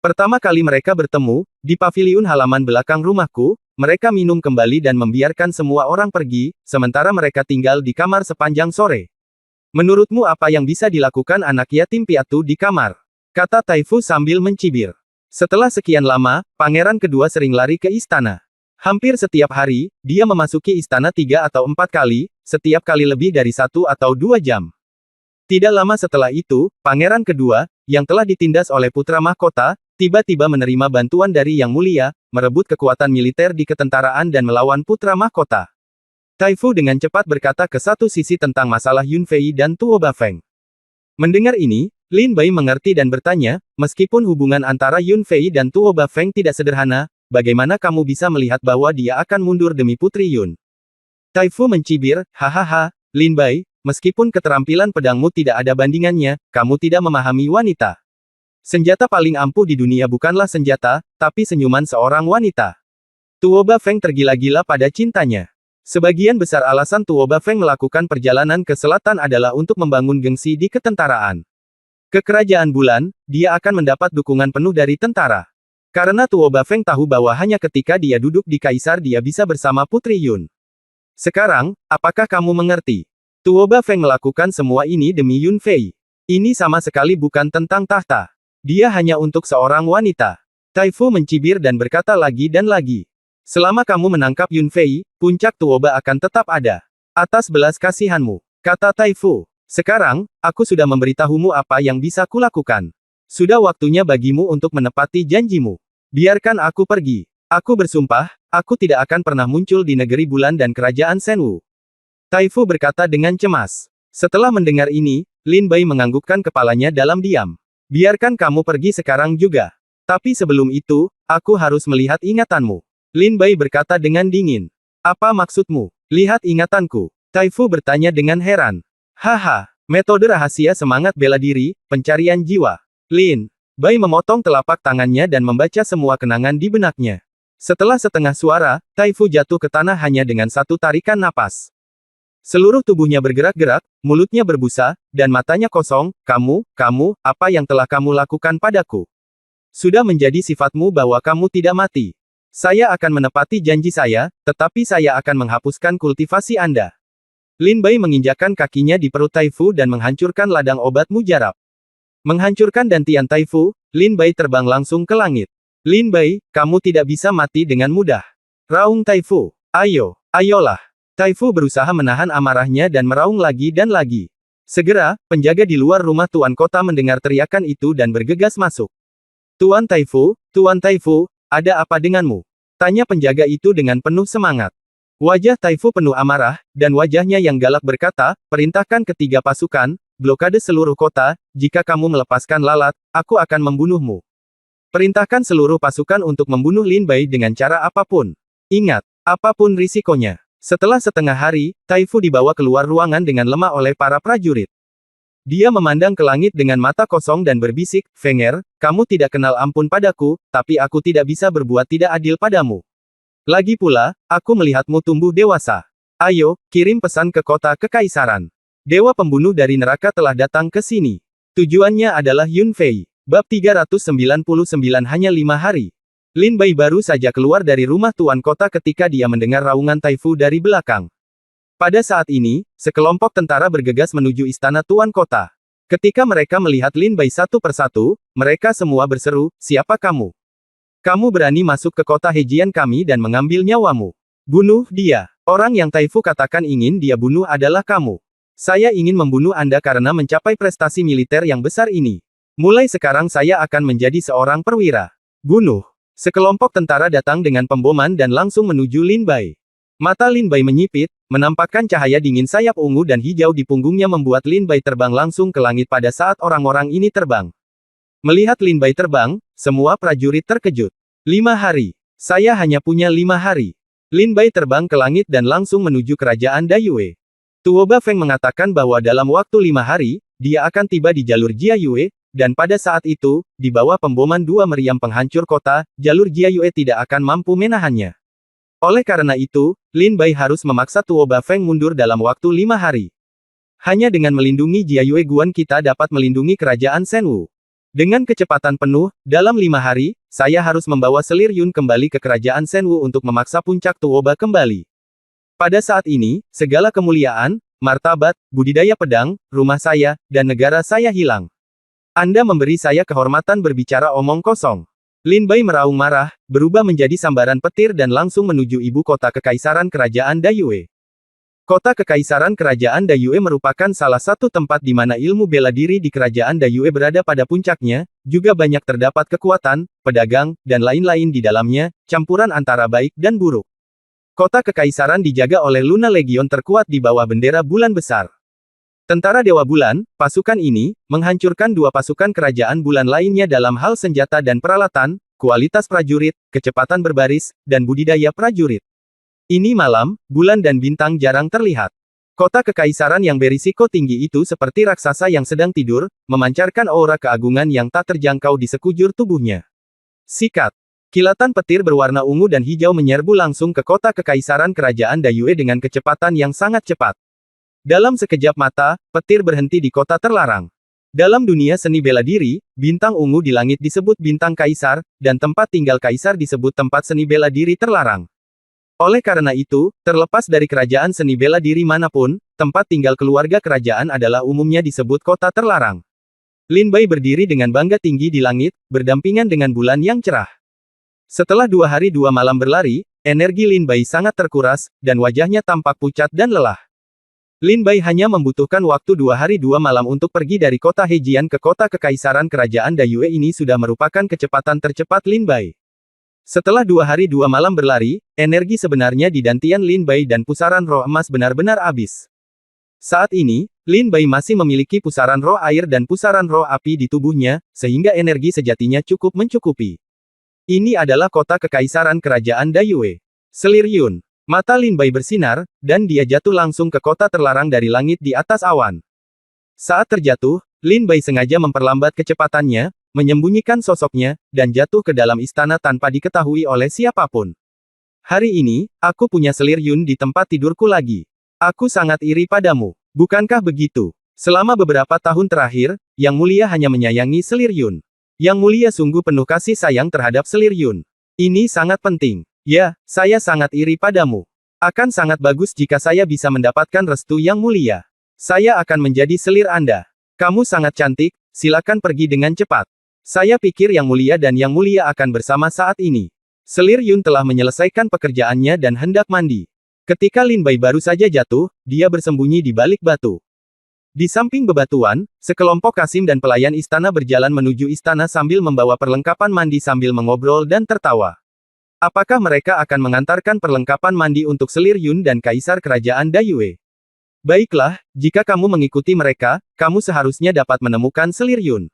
Pertama kali mereka bertemu, di paviliun halaman belakang rumahku, mereka minum kembali dan membiarkan semua orang pergi, sementara mereka tinggal di kamar sepanjang sore. Menurutmu apa yang bisa dilakukan anak yatim piatu di kamar? Kata Taifu sambil mencibir. Setelah sekian lama, pangeran kedua sering lari ke istana. Hampir setiap hari, dia memasuki istana 3 atau 4 kali, setiap kali lebih dari 1 atau 2 jam. Tidak lama setelah itu, pangeran kedua, yang telah ditindas oleh putra mahkota, tiba-tiba menerima bantuan dari Yang Mulia, merebut kekuatan militer di ketentaraan dan melawan putra mahkota. Taifu dengan cepat berkata ke satu sisi tentang masalah Yun Fei dan Tuo Bafeng. Mendengar ini, Lin Bai mengerti dan bertanya, meskipun hubungan antara Yun Fei dan Tuo Bafeng tidak sederhana, bagaimana kamu bisa melihat bahwa dia akan mundur demi Putri Yun? Taifu mencibir, hahaha, Lin Bai, meskipun keterampilan pedangmu tidak ada bandingannya, kamu tidak memahami wanita. Senjata paling ampuh di dunia bukanlah senjata, tapi senyuman seorang wanita. Tuo Bafeng tergila-gila pada cintanya. Sebagian besar alasan Tuo Bafeng melakukan perjalanan ke selatan adalah untuk membangun gengsi di ketentaraan. Ke Kerajaan Bulan, dia akan mendapat dukungan penuh dari tentara. Karena Tuo Bafeng tahu bahwa hanya ketika dia duduk di Kaisar dia bisa bersama Putri Yun. Sekarang, apakah kamu mengerti? Tuo Bafeng melakukan semua ini demi Yun Fei. Ini sama sekali bukan tentang tahta. Dia hanya untuk seorang wanita. Taifu mencibir dan berkata lagi dan lagi. Selama kamu menangkap Yun Fei, puncak Tuoba akan tetap ada. Atas belas kasihanmu, kata Taifu. Sekarang, aku sudah memberitahumu apa yang bisa kulakukan. Sudah waktunya bagimu untuk menepati janjimu. Biarkan aku pergi. Aku bersumpah, aku tidak akan pernah muncul di negeri bulan dan kerajaan Senwu. Taifu berkata dengan cemas. Setelah mendengar ini, Lin Bai menganggukkan kepalanya dalam diam. Biarkan kamu pergi sekarang juga. Tapi sebelum itu, aku harus melihat ingatanmu. Lin Bai berkata dengan dingin. Apa maksudmu? Lihat ingatanku. Taifu bertanya dengan heran. Haha, metode rahasia semangat bela diri, pencarian jiwa. Lin Bai memotong telapak tangannya dan membaca semua kenangan di benaknya. Setelah setengah suara, Taifu jatuh ke tanah hanya dengan satu tarikan napas. Seluruh tubuhnya bergerak-gerak, mulutnya berbusa, dan matanya kosong. Kamu, apa yang telah kamu lakukan padaku? Sudah menjadi sifatmu bahwa kamu tidak mati. Saya akan menepati janji saya, tetapi saya akan menghapuskan kultivasi Anda. Lin Bai menginjakkan kakinya di perut Taifu dan menghancurkan ladang obat mujarab. Menghancurkan dantian Taifu, Lin Bai terbang langsung ke langit. Lin Bai, kamu tidak bisa mati dengan mudah. Raung Taifu. Ayolah. Taifu berusaha menahan amarahnya dan meraung lagi dan lagi. Segera, penjaga di luar rumah Tuan Kota mendengar teriakan itu dan bergegas masuk. Tuan Taifu, ada apa denganmu? Tanya penjaga itu dengan penuh semangat. Wajah Taifu penuh amarah, dan wajahnya yang galak berkata, perintahkan ketiga pasukan, blokade seluruh kota, jika kamu melepaskan lalat, aku akan membunuhmu. Perintahkan seluruh pasukan untuk membunuh Lin Bai dengan cara apapun. Ingat, apapun risikonya. Setelah setengah hari, Taifu dibawa keluar ruangan dengan lemah oleh para prajurit. Dia memandang ke langit dengan mata kosong dan berbisik, Fenger, kamu tidak kenal ampun padaku, tapi aku tidak bisa berbuat tidak adil padamu. Lagi pula, aku melihatmu tumbuh dewasa. Ayo, kirim pesan ke kota kekaisaran. Dewa pembunuh dari neraka telah datang ke sini. Tujuannya adalah Yun Fei. Bab 399 hanya 5 hari. Lin Bai baru saja keluar dari rumah Tuan Kota ketika dia mendengar raungan Taifu dari belakang. Pada saat ini, sekelompok tentara bergegas menuju istana Tuan Kota. Ketika mereka melihat Lin Bai satu persatu, mereka semua berseru, siapa kamu? Kamu berani masuk ke kota Hejian kami dan mengambil nyawamu. Bunuh dia. Orang yang Taifu katakan ingin dia bunuh adalah kamu. Saya ingin membunuh Anda karena mencapai prestasi militer yang besar ini. Mulai sekarang saya akan menjadi seorang perwira. Bunuh. Sekelompok tentara datang dengan pemboman dan langsung menuju Lin Bai. Mata Lin Bai menyipit, menampakkan cahaya dingin sayap ungu dan hijau di punggungnya membuat Lin Bai terbang langsung ke langit pada saat orang-orang ini terbang. Melihat Lin Bai terbang, semua prajurit terkejut. 5 hari. Saya hanya punya 5 hari. Lin Bai terbang ke langit dan langsung menuju kerajaan Dayue. Tuo Bafeng mengatakan bahwa dalam waktu 5 hari, dia akan tiba di jalur Jiayue, dan pada saat itu, di bawah pemboman 2 meriam penghancur kota, jalur Jiayue tidak akan mampu menahannya. Oleh karena itu, Lin Bai harus memaksa Tuo Bafeng mundur dalam waktu 5 hari. Hanya dengan melindungi Jiayue Guan kita dapat melindungi kerajaan Shenwu. Dengan kecepatan penuh, dalam 5 hari, saya harus membawa Selir Yun kembali ke kerajaan Shenwu untuk memaksa puncak Tuoba kembali. Pada saat ini, segala kemuliaan, martabat, budidaya pedang, rumah saya, dan negara saya hilang. Anda memberi saya kehormatan berbicara omong kosong. Lin Bai meraung marah, berubah menjadi sambaran petir dan langsung menuju ibu kota kekaisaran kerajaan Dayue. Kota kekaisaran kerajaan Dayue merupakan salah satu tempat di mana ilmu bela diri di kerajaan Dayue berada pada puncaknya, juga banyak terdapat kekuatan, pedagang, dan lain-lain di dalamnya, campuran antara baik dan buruk. Kota kekaisaran dijaga oleh Luna Legion terkuat di bawah bendera bulan besar. Tentara Dewa Bulan, pasukan ini, menghancurkan 2 pasukan kerajaan bulan lainnya dalam hal senjata dan peralatan, kualitas prajurit, kecepatan berbaris, dan budidaya prajurit. Ini malam, bulan dan bintang jarang terlihat. Kota kekaisaran yang berisiko tinggi itu seperti raksasa yang sedang tidur, memancarkan aura keagungan yang tak terjangkau di sekujur tubuhnya. Sikat. Kilatan petir berwarna ungu dan hijau menyerbu langsung ke kota kekaisaran kerajaan Dayue dengan kecepatan yang sangat cepat. Dalam sekejap mata, petir berhenti di kota terlarang. Dalam dunia seni bela diri, bintang ungu di langit disebut bintang kaisar, dan tempat tinggal kaisar disebut tempat seni bela diri terlarang. Oleh karena itu, terlepas dari kerajaan seni bela diri manapun, tempat tinggal keluarga kerajaan adalah umumnya disebut kota terlarang. Lin Bai berdiri dengan bangga tinggi di langit, berdampingan dengan bulan yang cerah. Setelah 2 hari 2 malam berlari, energi Lin Bai sangat terkuras, dan wajahnya tampak pucat dan lelah. Lin Bai hanya membutuhkan waktu 2 hari 2 malam untuk pergi dari kota Hejian ke kota kekaisaran kerajaan Dayue. Ini sudah merupakan kecepatan tercepat Lin Bai. Setelah 2 hari 2 malam berlari, energi sebenarnya di dantian Lin Bai dan pusaran roh emas benar-benar habis. Saat ini, Lin Bai masih memiliki pusaran roh air dan pusaran roh api di tubuhnya, sehingga energi sejatinya cukup mencukupi. Ini adalah kota kekaisaran kerajaan Dayue. Selir Yun. Mata Lin Bai bersinar, dan dia jatuh langsung ke kota terlarang dari langit di atas awan. Saat terjatuh, Lin Bai sengaja memperlambat kecepatannya, menyembunyikan sosoknya, dan jatuh ke dalam istana tanpa diketahui oleh siapapun. Hari ini, aku punya Selir Yun di tempat tidurku lagi. Aku sangat iri padamu. Bukankah begitu? Selama beberapa tahun terakhir, Yang Mulia hanya menyayangi Selir Yun. Yang Mulia sungguh penuh kasih sayang terhadap Selir Yun. Ini sangat penting. Ya, saya sangat iri padamu. Akan sangat bagus jika saya bisa mendapatkan restu Yang Mulia. Saya akan menjadi selir Anda. Kamu sangat cantik, silakan pergi dengan cepat. Saya pikir Yang Mulia dan Yang Mulia akan bersama saat ini. Selir Yun telah menyelesaikan pekerjaannya dan hendak mandi. Ketika Lin Bai baru saja jatuh, dia bersembunyi di balik batu. Di samping bebatuan, sekelompok kasim dan pelayan istana berjalan menuju istana sambil membawa perlengkapan mandi sambil mengobrol dan tertawa. Apakah mereka akan mengantarkan perlengkapan mandi untuk Selir Yun dan Kaisar Kerajaan Dayue? Baiklah, jika kamu mengikuti mereka, kamu seharusnya dapat menemukan Selir Yun.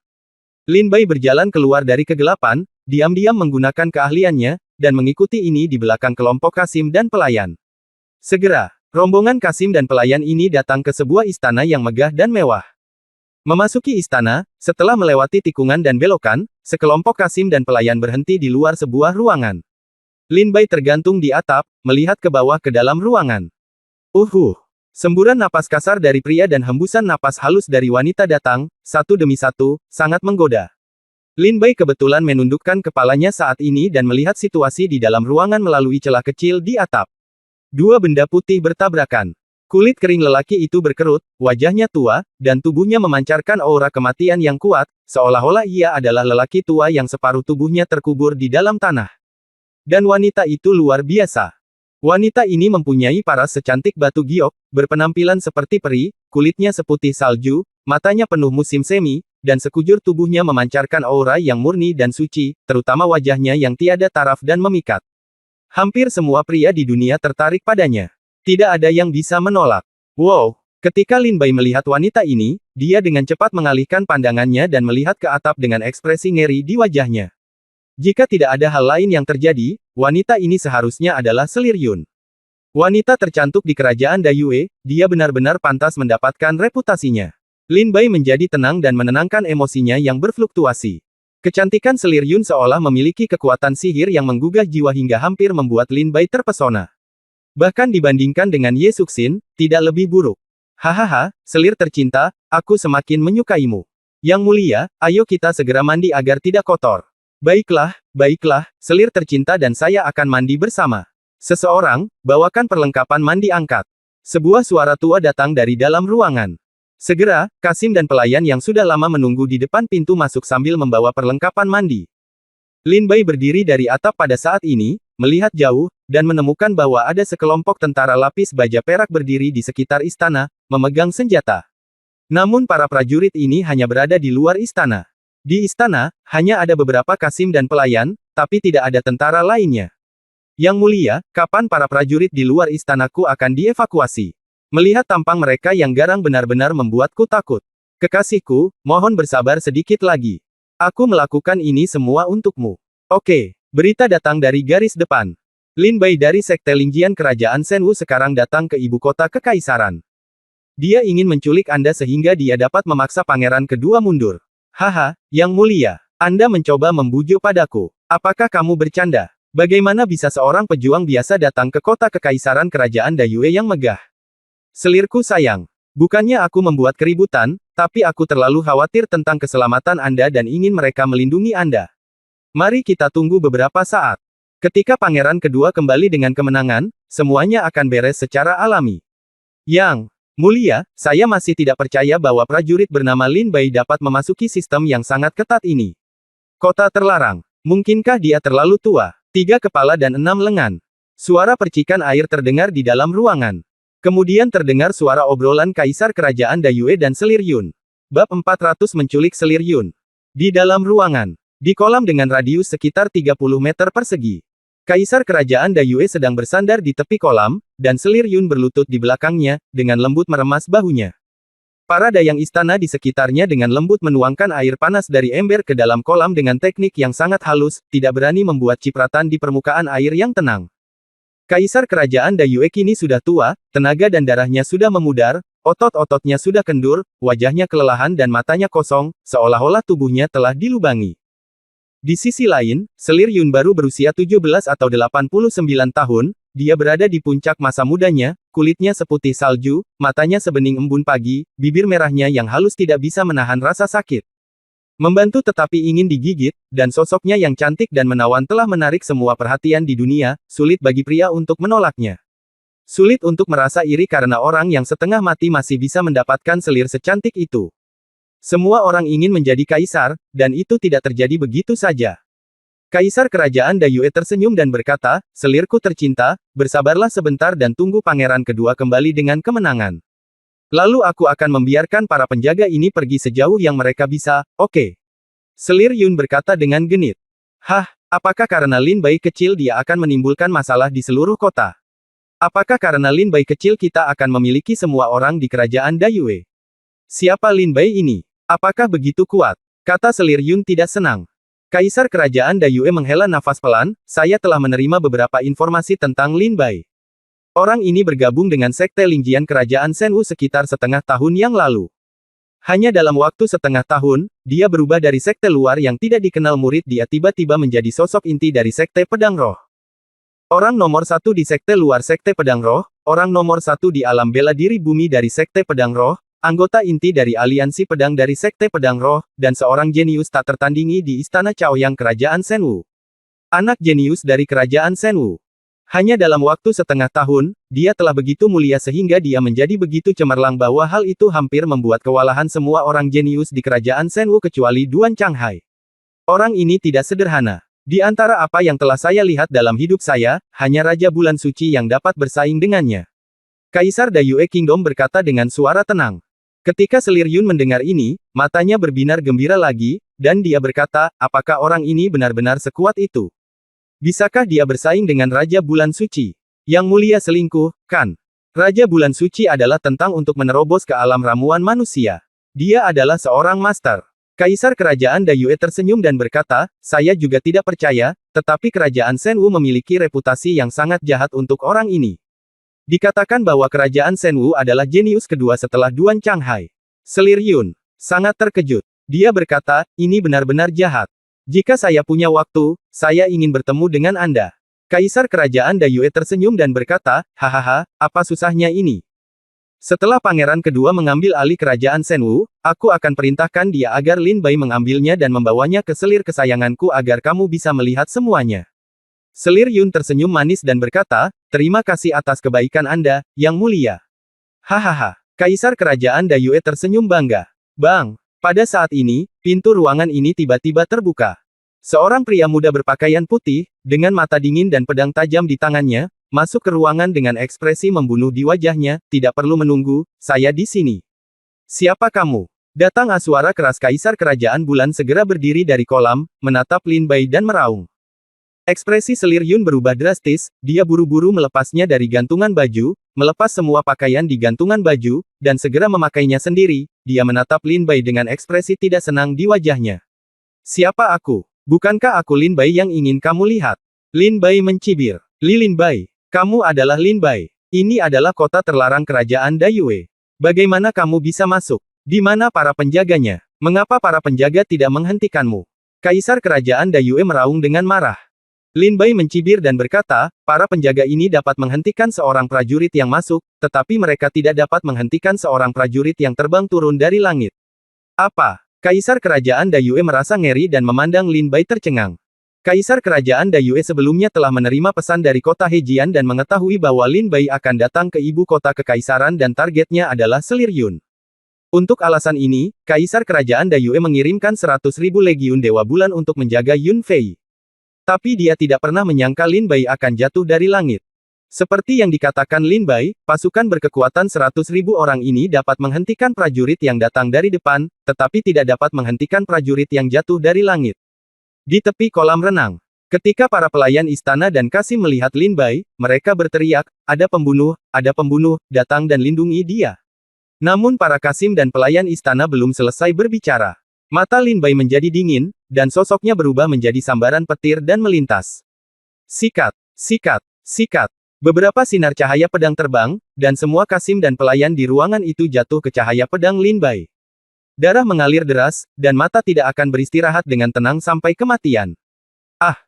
Lin Bai berjalan keluar dari kegelapan, diam-diam menggunakan keahliannya, dan mengikuti ini di belakang kelompok kasim dan pelayan. Segera, rombongan kasim dan pelayan ini datang ke sebuah istana yang megah dan mewah. Memasuki istana, setelah melewati tikungan dan belokan, sekelompok kasim dan pelayan berhenti di luar sebuah ruangan. Lin Bai tergantung di atap, melihat ke bawah ke dalam ruangan. Semburan napas kasar dari pria dan hembusan napas halus dari wanita datang, satu demi satu, sangat menggoda. Lin Bai kebetulan menundukkan kepalanya saat ini dan melihat situasi di dalam ruangan melalui celah kecil di atap. 2 benda putih bertabrakan. Kulit kering lelaki itu berkerut, wajahnya tua, dan tubuhnya memancarkan aura kematian yang kuat, seolah-olah ia adalah lelaki tua yang separuh tubuhnya terkubur di dalam tanah. Dan wanita itu luar biasa. Wanita ini mempunyai paras secantik batu giok, berpenampilan seperti peri, kulitnya seputih salju, matanya penuh musim semi, dan sekujur tubuhnya memancarkan aura yang murni dan suci, terutama wajahnya yang tiada taraf dan memikat. Hampir semua pria di dunia tertarik padanya. Tidak ada yang bisa menolak. Wow! Ketika Lin Bai melihat wanita ini, dia dengan cepat mengalihkan pandangannya dan melihat ke atap dengan ekspresi ngeri di wajahnya. Jika tidak ada hal lain yang terjadi, wanita ini seharusnya adalah Selir Yun. Wanita tercantik di kerajaan Dayue, dia benar-benar pantas mendapatkan reputasinya. Lin Bai menjadi tenang dan menenangkan emosinya yang berfluktuasi. Kecantikan Selir Yun seolah memiliki kekuatan sihir yang menggugah jiwa hingga hampir membuat Lin Bai terpesona. Bahkan dibandingkan dengan Ye Suxin, tidak lebih buruk. Hahaha, Selir tercinta, aku semakin menyukaimu. Yang mulia, ayo kita segera mandi agar tidak kotor. Baiklah, baiklah, Selir tercinta dan saya akan mandi bersama. Seseorang, bawakan perlengkapan mandi angkat. Sebuah suara tua datang dari dalam ruangan. Segera, Kasim dan pelayan yang sudah lama menunggu di depan pintu masuk sambil membawa perlengkapan mandi. Lin Bai berdiri dari atap pada saat ini, melihat jauh, dan menemukan bahwa ada sekelompok tentara lapis baja perak berdiri di sekitar istana, memegang senjata. Namun para prajurit ini hanya berada di luar istana. Di istana, hanya ada beberapa Kasim dan pelayan, tapi tidak ada tentara lainnya. Yang mulia, kapan para prajurit di luar istanaku akan dievakuasi? Melihat tampang mereka yang garang benar-benar membuatku takut. Kekasihku, mohon bersabar sedikit lagi. Aku melakukan ini semua untukmu. Oke, berita datang dari garis depan. Lin Bai dari Sekte Lingjian Kerajaan Senwu sekarang datang ke ibu kota kekaisaran. Dia ingin menculik Anda sehingga dia dapat memaksa pangeran kedua mundur. Haha, yang mulia. Anda mencoba membujuk padaku. Apakah kamu bercanda? Bagaimana bisa seorang pejuang biasa datang ke kota kekaisaran kerajaan Dayue yang megah? Selirku sayang. Bukannya aku membuat keributan, tapi aku terlalu khawatir tentang keselamatan Anda dan ingin mereka melindungi Anda. Mari kita tunggu beberapa saat. Ketika pangeran kedua kembali dengan kemenangan, semuanya akan beres secara alami. Yang mulia, saya masih tidak percaya bahwa prajurit bernama Lin Bai dapat memasuki sistem yang sangat ketat ini. Kota terlarang. Mungkinkah dia terlalu tua? 3 kepala dan 6 lengan. Suara percikan air terdengar di dalam ruangan. Kemudian terdengar suara obrolan Kaisar Kerajaan Dayue dan Selir Yun. Bab 400 menculik Selir Yun. Di dalam ruangan. Di kolam dengan radius sekitar 30 meter persegi. Kaisar Kerajaan Dayue sedang bersandar di tepi kolam, dan Selir Yun berlutut di belakangnya, dengan lembut meremas bahunya. Para dayang istana di sekitarnya dengan lembut menuangkan air panas dari ember ke dalam kolam dengan teknik yang sangat halus, tidak berani membuat cipratan di permukaan air yang tenang. Kaisar Kerajaan Dayue kini sudah tua, tenaga dan darahnya sudah memudar, otot-ototnya sudah kendur, wajahnya kelelahan dan matanya kosong, seolah-olah tubuhnya telah dilubangi. Di sisi lain, Selir Yun baru berusia 17 atau 89 tahun, dia berada di puncak masa mudanya, kulitnya seputih salju, matanya sebening embun pagi, bibir merahnya yang halus tidak bisa menahan rasa sakit. Membantu tetapi ingin digigit, dan sosoknya yang cantik dan menawan telah menarik semua perhatian di dunia, sulit bagi pria untuk menolaknya. Sulit untuk merasa iri karena orang yang setengah mati masih bisa mendapatkan selir secantik itu. Semua orang ingin menjadi kaisar, dan itu tidak terjadi begitu saja. Kaisar Kerajaan Dayue tersenyum dan berkata, "Selirku tercinta, bersabarlah sebentar dan tunggu pangeran kedua kembali dengan kemenangan. Lalu aku akan membiarkan para penjaga ini pergi sejauh yang mereka bisa, oke?" Selir Yun berkata dengan genit. Hah, apakah karena Lin Bai kecil dia akan menimbulkan masalah di seluruh kota? Apakah karena Lin Bai kecil kita akan memiliki semua orang di kerajaan Dayue? Siapa Lin Bai ini? Apakah begitu kuat? Kata Selir Yun tidak senang. Kaisar Kerajaan Dayue menghela nafas pelan, saya telah menerima beberapa informasi tentang Lin Bai. Orang ini bergabung dengan Sekte Lingjian Kerajaan Senwu sekitar setengah tahun yang lalu. Hanya dalam waktu setengah tahun, dia berubah dari sekte luar yang tidak dikenal murid dia tiba-tiba menjadi sosok inti dari Sekte Pedang Roh. Orang nomor 1 di Sekte luar Sekte Pedang Roh, orang nomor 1 di alam bela diri bumi dari Sekte Pedang Roh, anggota inti dari Aliansi Pedang dari Sekte Pedang Roh, dan seorang jenius tak tertandingi di Istana Chaoyang Kerajaan Senwu. Anak jenius dari Kerajaan Senwu. Hanya dalam waktu setengah tahun, dia telah begitu mulia sehingga dia menjadi begitu cemerlang bahwa hal itu hampir membuat kewalahan semua orang jenius di Kerajaan Senwu kecuali Duan Changhai. Orang ini tidak sederhana. Di antara apa yang telah saya lihat dalam hidup saya, hanya Raja Bulan Suci yang dapat bersaing dengannya. Kaisar Dayue Kingdom berkata dengan suara tenang. Ketika Selir Yun mendengar ini, matanya berbinar gembira lagi, dan dia berkata, apakah orang ini benar-benar sekuat itu? Bisakah dia bersaing dengan Raja Bulan Suci? Yang mulia selingkuh, kan? Raja Bulan Suci adalah tentang untuk menerobos ke alam ramuan manusia. Dia adalah seorang master. Kaisar Kerajaan Dayue tersenyum dan berkata, saya juga tidak percaya, tetapi Kerajaan Senwu memiliki reputasi yang sangat jahat untuk orang ini. Dikatakan bahwa Kerajaan Senwu adalah jenius kedua setelah Duan Changhai. Selir Yun sangat terkejut. Dia berkata, ini benar-benar jahat. Jika saya punya waktu, saya ingin bertemu dengan Anda. Kaisar Kerajaan Dayue tersenyum dan berkata, hahaha, apa susahnya ini? Setelah pangeran kedua mengambil alih kerajaan Shenwu, aku akan perintahkan dia agar Lin Bai mengambilnya dan membawanya ke selir kesayanganku agar kamu bisa melihat semuanya. Selir Yun tersenyum manis dan berkata, terima kasih atas kebaikan Anda, Yang Mulia. Hahaha. Kaisar Kerajaan Dayue tersenyum bangga. Bang! Pada saat ini, pintu ruangan ini tiba-tiba terbuka. Seorang pria muda berpakaian putih, dengan mata dingin dan pedang tajam di tangannya, masuk ke ruangan dengan ekspresi membunuh di wajahnya, tidak perlu menunggu, saya di sini. Siapa kamu? Datang suara keras Kaisar Kerajaan Bulan segera berdiri dari kolam, menatap Lin Bai dan meraung. Ekspresi Selir Yun berubah drastis, dia buru-buru melepasnya dari gantungan baju, melepas semua pakaian di gantungan baju, dan segera memakainya sendiri, dia menatap Lin Bai dengan ekspresi tidak senang di wajahnya. Siapa aku? Bukankah aku Lin Bai yang ingin kamu lihat? Lin Bai mencibir. Lin Bai, kamu adalah Lin Bai. Ini adalah kota terlarang kerajaan Dayue. Bagaimana kamu bisa masuk? Di mana para penjaganya? Mengapa para penjaga tidak menghentikanmu? Kaisar Kerajaan Dayue meraung dengan marah. Lin Bai mencibir dan berkata, para penjaga ini dapat menghentikan seorang prajurit yang masuk, tetapi mereka tidak dapat menghentikan seorang prajurit yang terbang turun dari langit. Apa? Kaisar Kerajaan Dayue merasa ngeri dan memandang Lin Bai tercengang. Kaisar Kerajaan Dayue sebelumnya telah menerima pesan dari kota Hejian dan mengetahui bahwa Lin Bai akan datang ke ibu kota kekaisaran dan targetnya adalah Selir Yun. Untuk alasan ini, Kaisar Kerajaan Dayue mengirimkan 100.000 legiun Dewa Bulan untuk menjaga Yun Fei. Tapi dia tidak pernah menyangka Lin Bai akan jatuh dari langit. Seperti yang dikatakan Lin Bai, pasukan berkekuatan 100.000 orang ini dapat menghentikan prajurit yang datang dari depan, tetapi tidak dapat menghentikan prajurit yang jatuh dari langit. Di tepi kolam renang, ketika para pelayan istana dan Kasim melihat Lin Bai, mereka berteriak, ada pembunuh, datang dan lindungi dia. Namun para Kasim dan pelayan istana belum selesai berbicara. Mata Lin Bai menjadi dingin, dan sosoknya berubah menjadi sambaran petir dan melintas. Sikat, sikat, sikat. Beberapa sinar cahaya pedang terbang, dan semua Kasim dan pelayan di ruangan itu jatuh ke cahaya pedang Lin Bai. Darah mengalir deras, dan mata tidak akan beristirahat dengan tenang sampai kematian. Ah!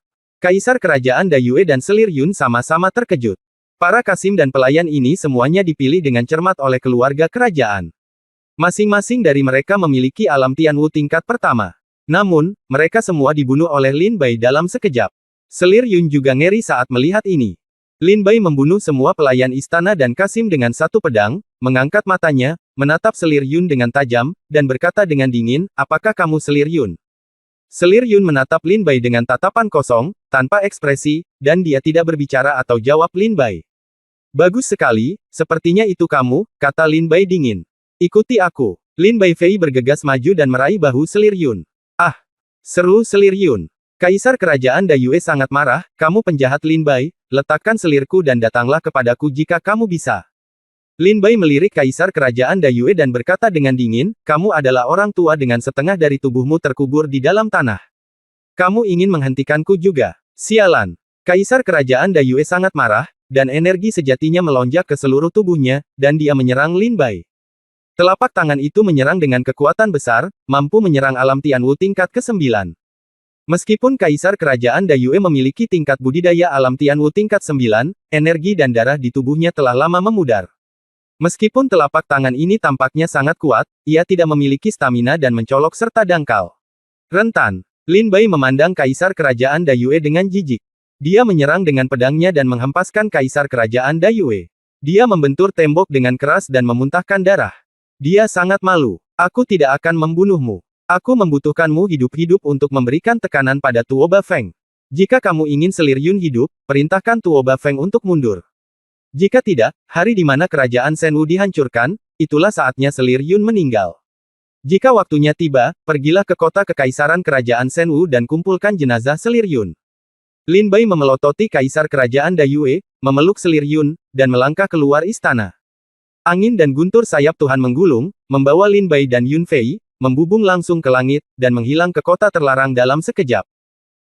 Kaisar Kerajaan Dayue dan Selir Yun sama-sama terkejut. Para Kasim dan pelayan ini semuanya dipilih dengan cermat oleh keluarga kerajaan. Masing-masing dari mereka memiliki alam Tianwu tingkat pertama. Namun, mereka semua dibunuh oleh Lin Bai dalam sekejap. Selir Yun juga ngeri saat melihat ini. Lin Bai membunuh semua pelayan istana dan Kasim dengan satu pedang, mengangkat matanya, menatap Selir Yun dengan tajam, dan berkata dengan dingin, apakah kamu Selir Yun? Selir Yun menatap Lin Bai dengan tatapan kosong, tanpa ekspresi, dan dia tidak berbicara atau jawab Lin Bai. Bagus sekali, sepertinya itu kamu, kata Lin Bai dingin. Ikuti aku. Lin Bai Fei bergegas maju dan meraih bahu Selir Yun. Ah! Seru Selir Yun. Kaisar Kerajaan Dayue sangat marah, kamu penjahat Lin Bai, letakkan selirku dan datanglah kepadaku jika kamu bisa. Lin Bai melirik Kaisar Kerajaan Dayue dan berkata dengan dingin, kamu adalah orang tua dengan setengah dari tubuhmu terkubur di dalam tanah. Kamu ingin menghentikanku juga. Sialan. Kaisar Kerajaan Dayue sangat marah, dan energi sejatinya melonjak ke seluruh tubuhnya, dan dia menyerang Lin Bai. Telapak tangan itu menyerang dengan kekuatan besar, mampu menyerang alam Tianwu tingkat ke-9. Meskipun Kaisar Kerajaan Dayue memiliki tingkat budidaya alam Tianwu tingkat 9, energi dan darah di tubuhnya telah lama memudar. Meskipun telapak tangan ini tampaknya sangat kuat, ia tidak memiliki stamina dan mencolok serta dangkal. Rentan. Lin Bai memandang Kaisar Kerajaan Dayue dengan jijik. Dia menyerang dengan pedangnya dan menghempaskan Kaisar Kerajaan Dayue. Dia membentur tembok dengan keras dan memuntahkan darah. Dia sangat malu. Aku tidak akan membunuhmu. Aku membutuhkanmu hidup-hidup untuk memberikan tekanan pada Tuo Bafeng. Jika kamu ingin Selir Yun hidup, perintahkan Tuo Bafeng untuk mundur. Jika tidak, hari di mana kerajaan Shenwu dihancurkan, itulah saatnya Selir Yun meninggal. Jika waktunya tiba, pergilah ke kota kekaisaran kerajaan Shenwu dan kumpulkan jenazah Selir Yun. Lin Bai memelototi Kaisar Kerajaan Dayue, memeluk Selir Yun, dan melangkah keluar istana. Angin dan guntur sayap Tuhan menggulung, membawa Lin Bai dan Yun Fei, membubung langsung ke langit, dan menghilang ke kota terlarang dalam sekejap.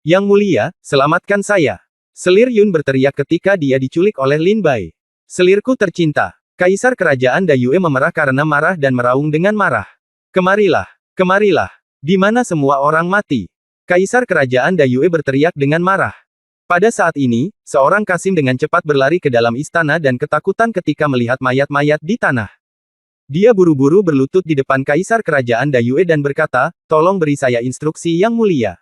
Yang mulia, selamatkan saya. Selir Yun berteriak ketika dia diculik oleh Lin Bai. Selirku tercinta. Kaisar Kerajaan Dayue memerah karena marah dan meraung dengan marah. Kemarilah, kemarilah. Di mana semua orang mati? Kaisar Kerajaan Dayue berteriak dengan marah. Pada saat ini, seorang Kasim dengan cepat berlari ke dalam istana dan ketakutan ketika melihat mayat-mayat di tanah. Dia buru-buru berlutut di depan Kaisar Kerajaan Dayue dan berkata, "Tolong beri saya instruksi yang mulia.